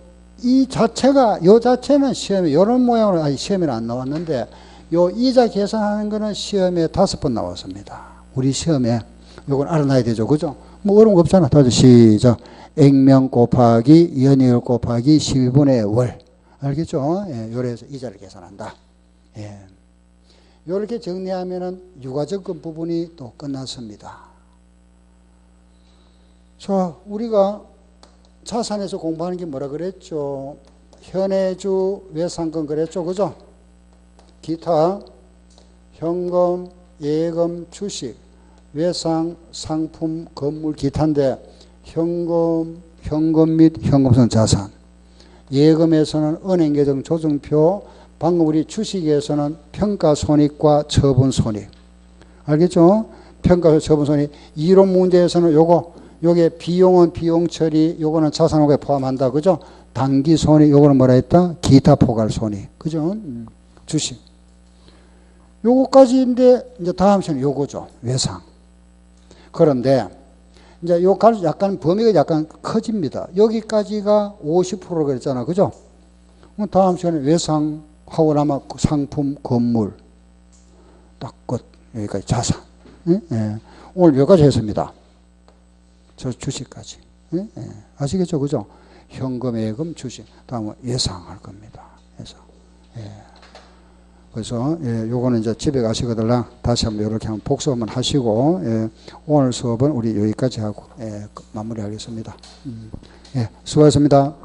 자체는 시험에 요런 모양으로 아직 시험에는 안 나왔는데, 요 이자 계산하는 거는 시험에 5번 나왔습니다. 우리 시험에 요건 알아놔야 되죠. 그죠? 뭐 어려운 거 없잖아. 다들 시작. 액면 곱하기 연이율 곱하기 12분의 월. 알겠죠? 예, 요래서 이자를 계산한다. 예. 요렇게 정리하면은 유가증권 부분이 또 끝났습니다. 자, 우리가 자산에서 공부하는 게 뭐라 그랬죠? 현해주, 외상권 그랬죠. 그죠? 기타, 현금, 예금, 주식, 외상, 상품, 건물, 기타인데 현금 및 현금성 자산, 예금에서는 은행계정 조정표, 방금 우리 주식에서는 평가손익과 처분손익. 알겠죠? 평가손익, 처분손익. 이론 문제에서는 요게 비용은 비용 처리, 요거는 자산호가에 포함한다. 그죠? 단기손익, 요거는 뭐라 했다? 기타 포괄손익. 그죠? 주식. 요거까지인데, 이제 다음 시는 요거죠. 외상. 그런데, 이제 요 약간 범위가 약간 커집니다. 여기까지가 50% 그랬잖아. 그죠? 다음 시간에 외상하고 나면 상품, 건물. 딱 끝. 여기까지 자산. 예? 예. 오늘 여기까지 했습니다. 저 주식까지. 예? 예. 아시겠죠? 그죠? 현금, 예금, 주식. 다음은 예상할 겁니다. 예상. 예. 그래서, 예, 요거는 이제 집에 가시거들랑 다시 한번 이렇게 한번 복습 한번 하시고, 예, 오늘 수업은 우리 여기까지 하고, 예, 마무리하겠습니다. 예, 수고하셨습니다.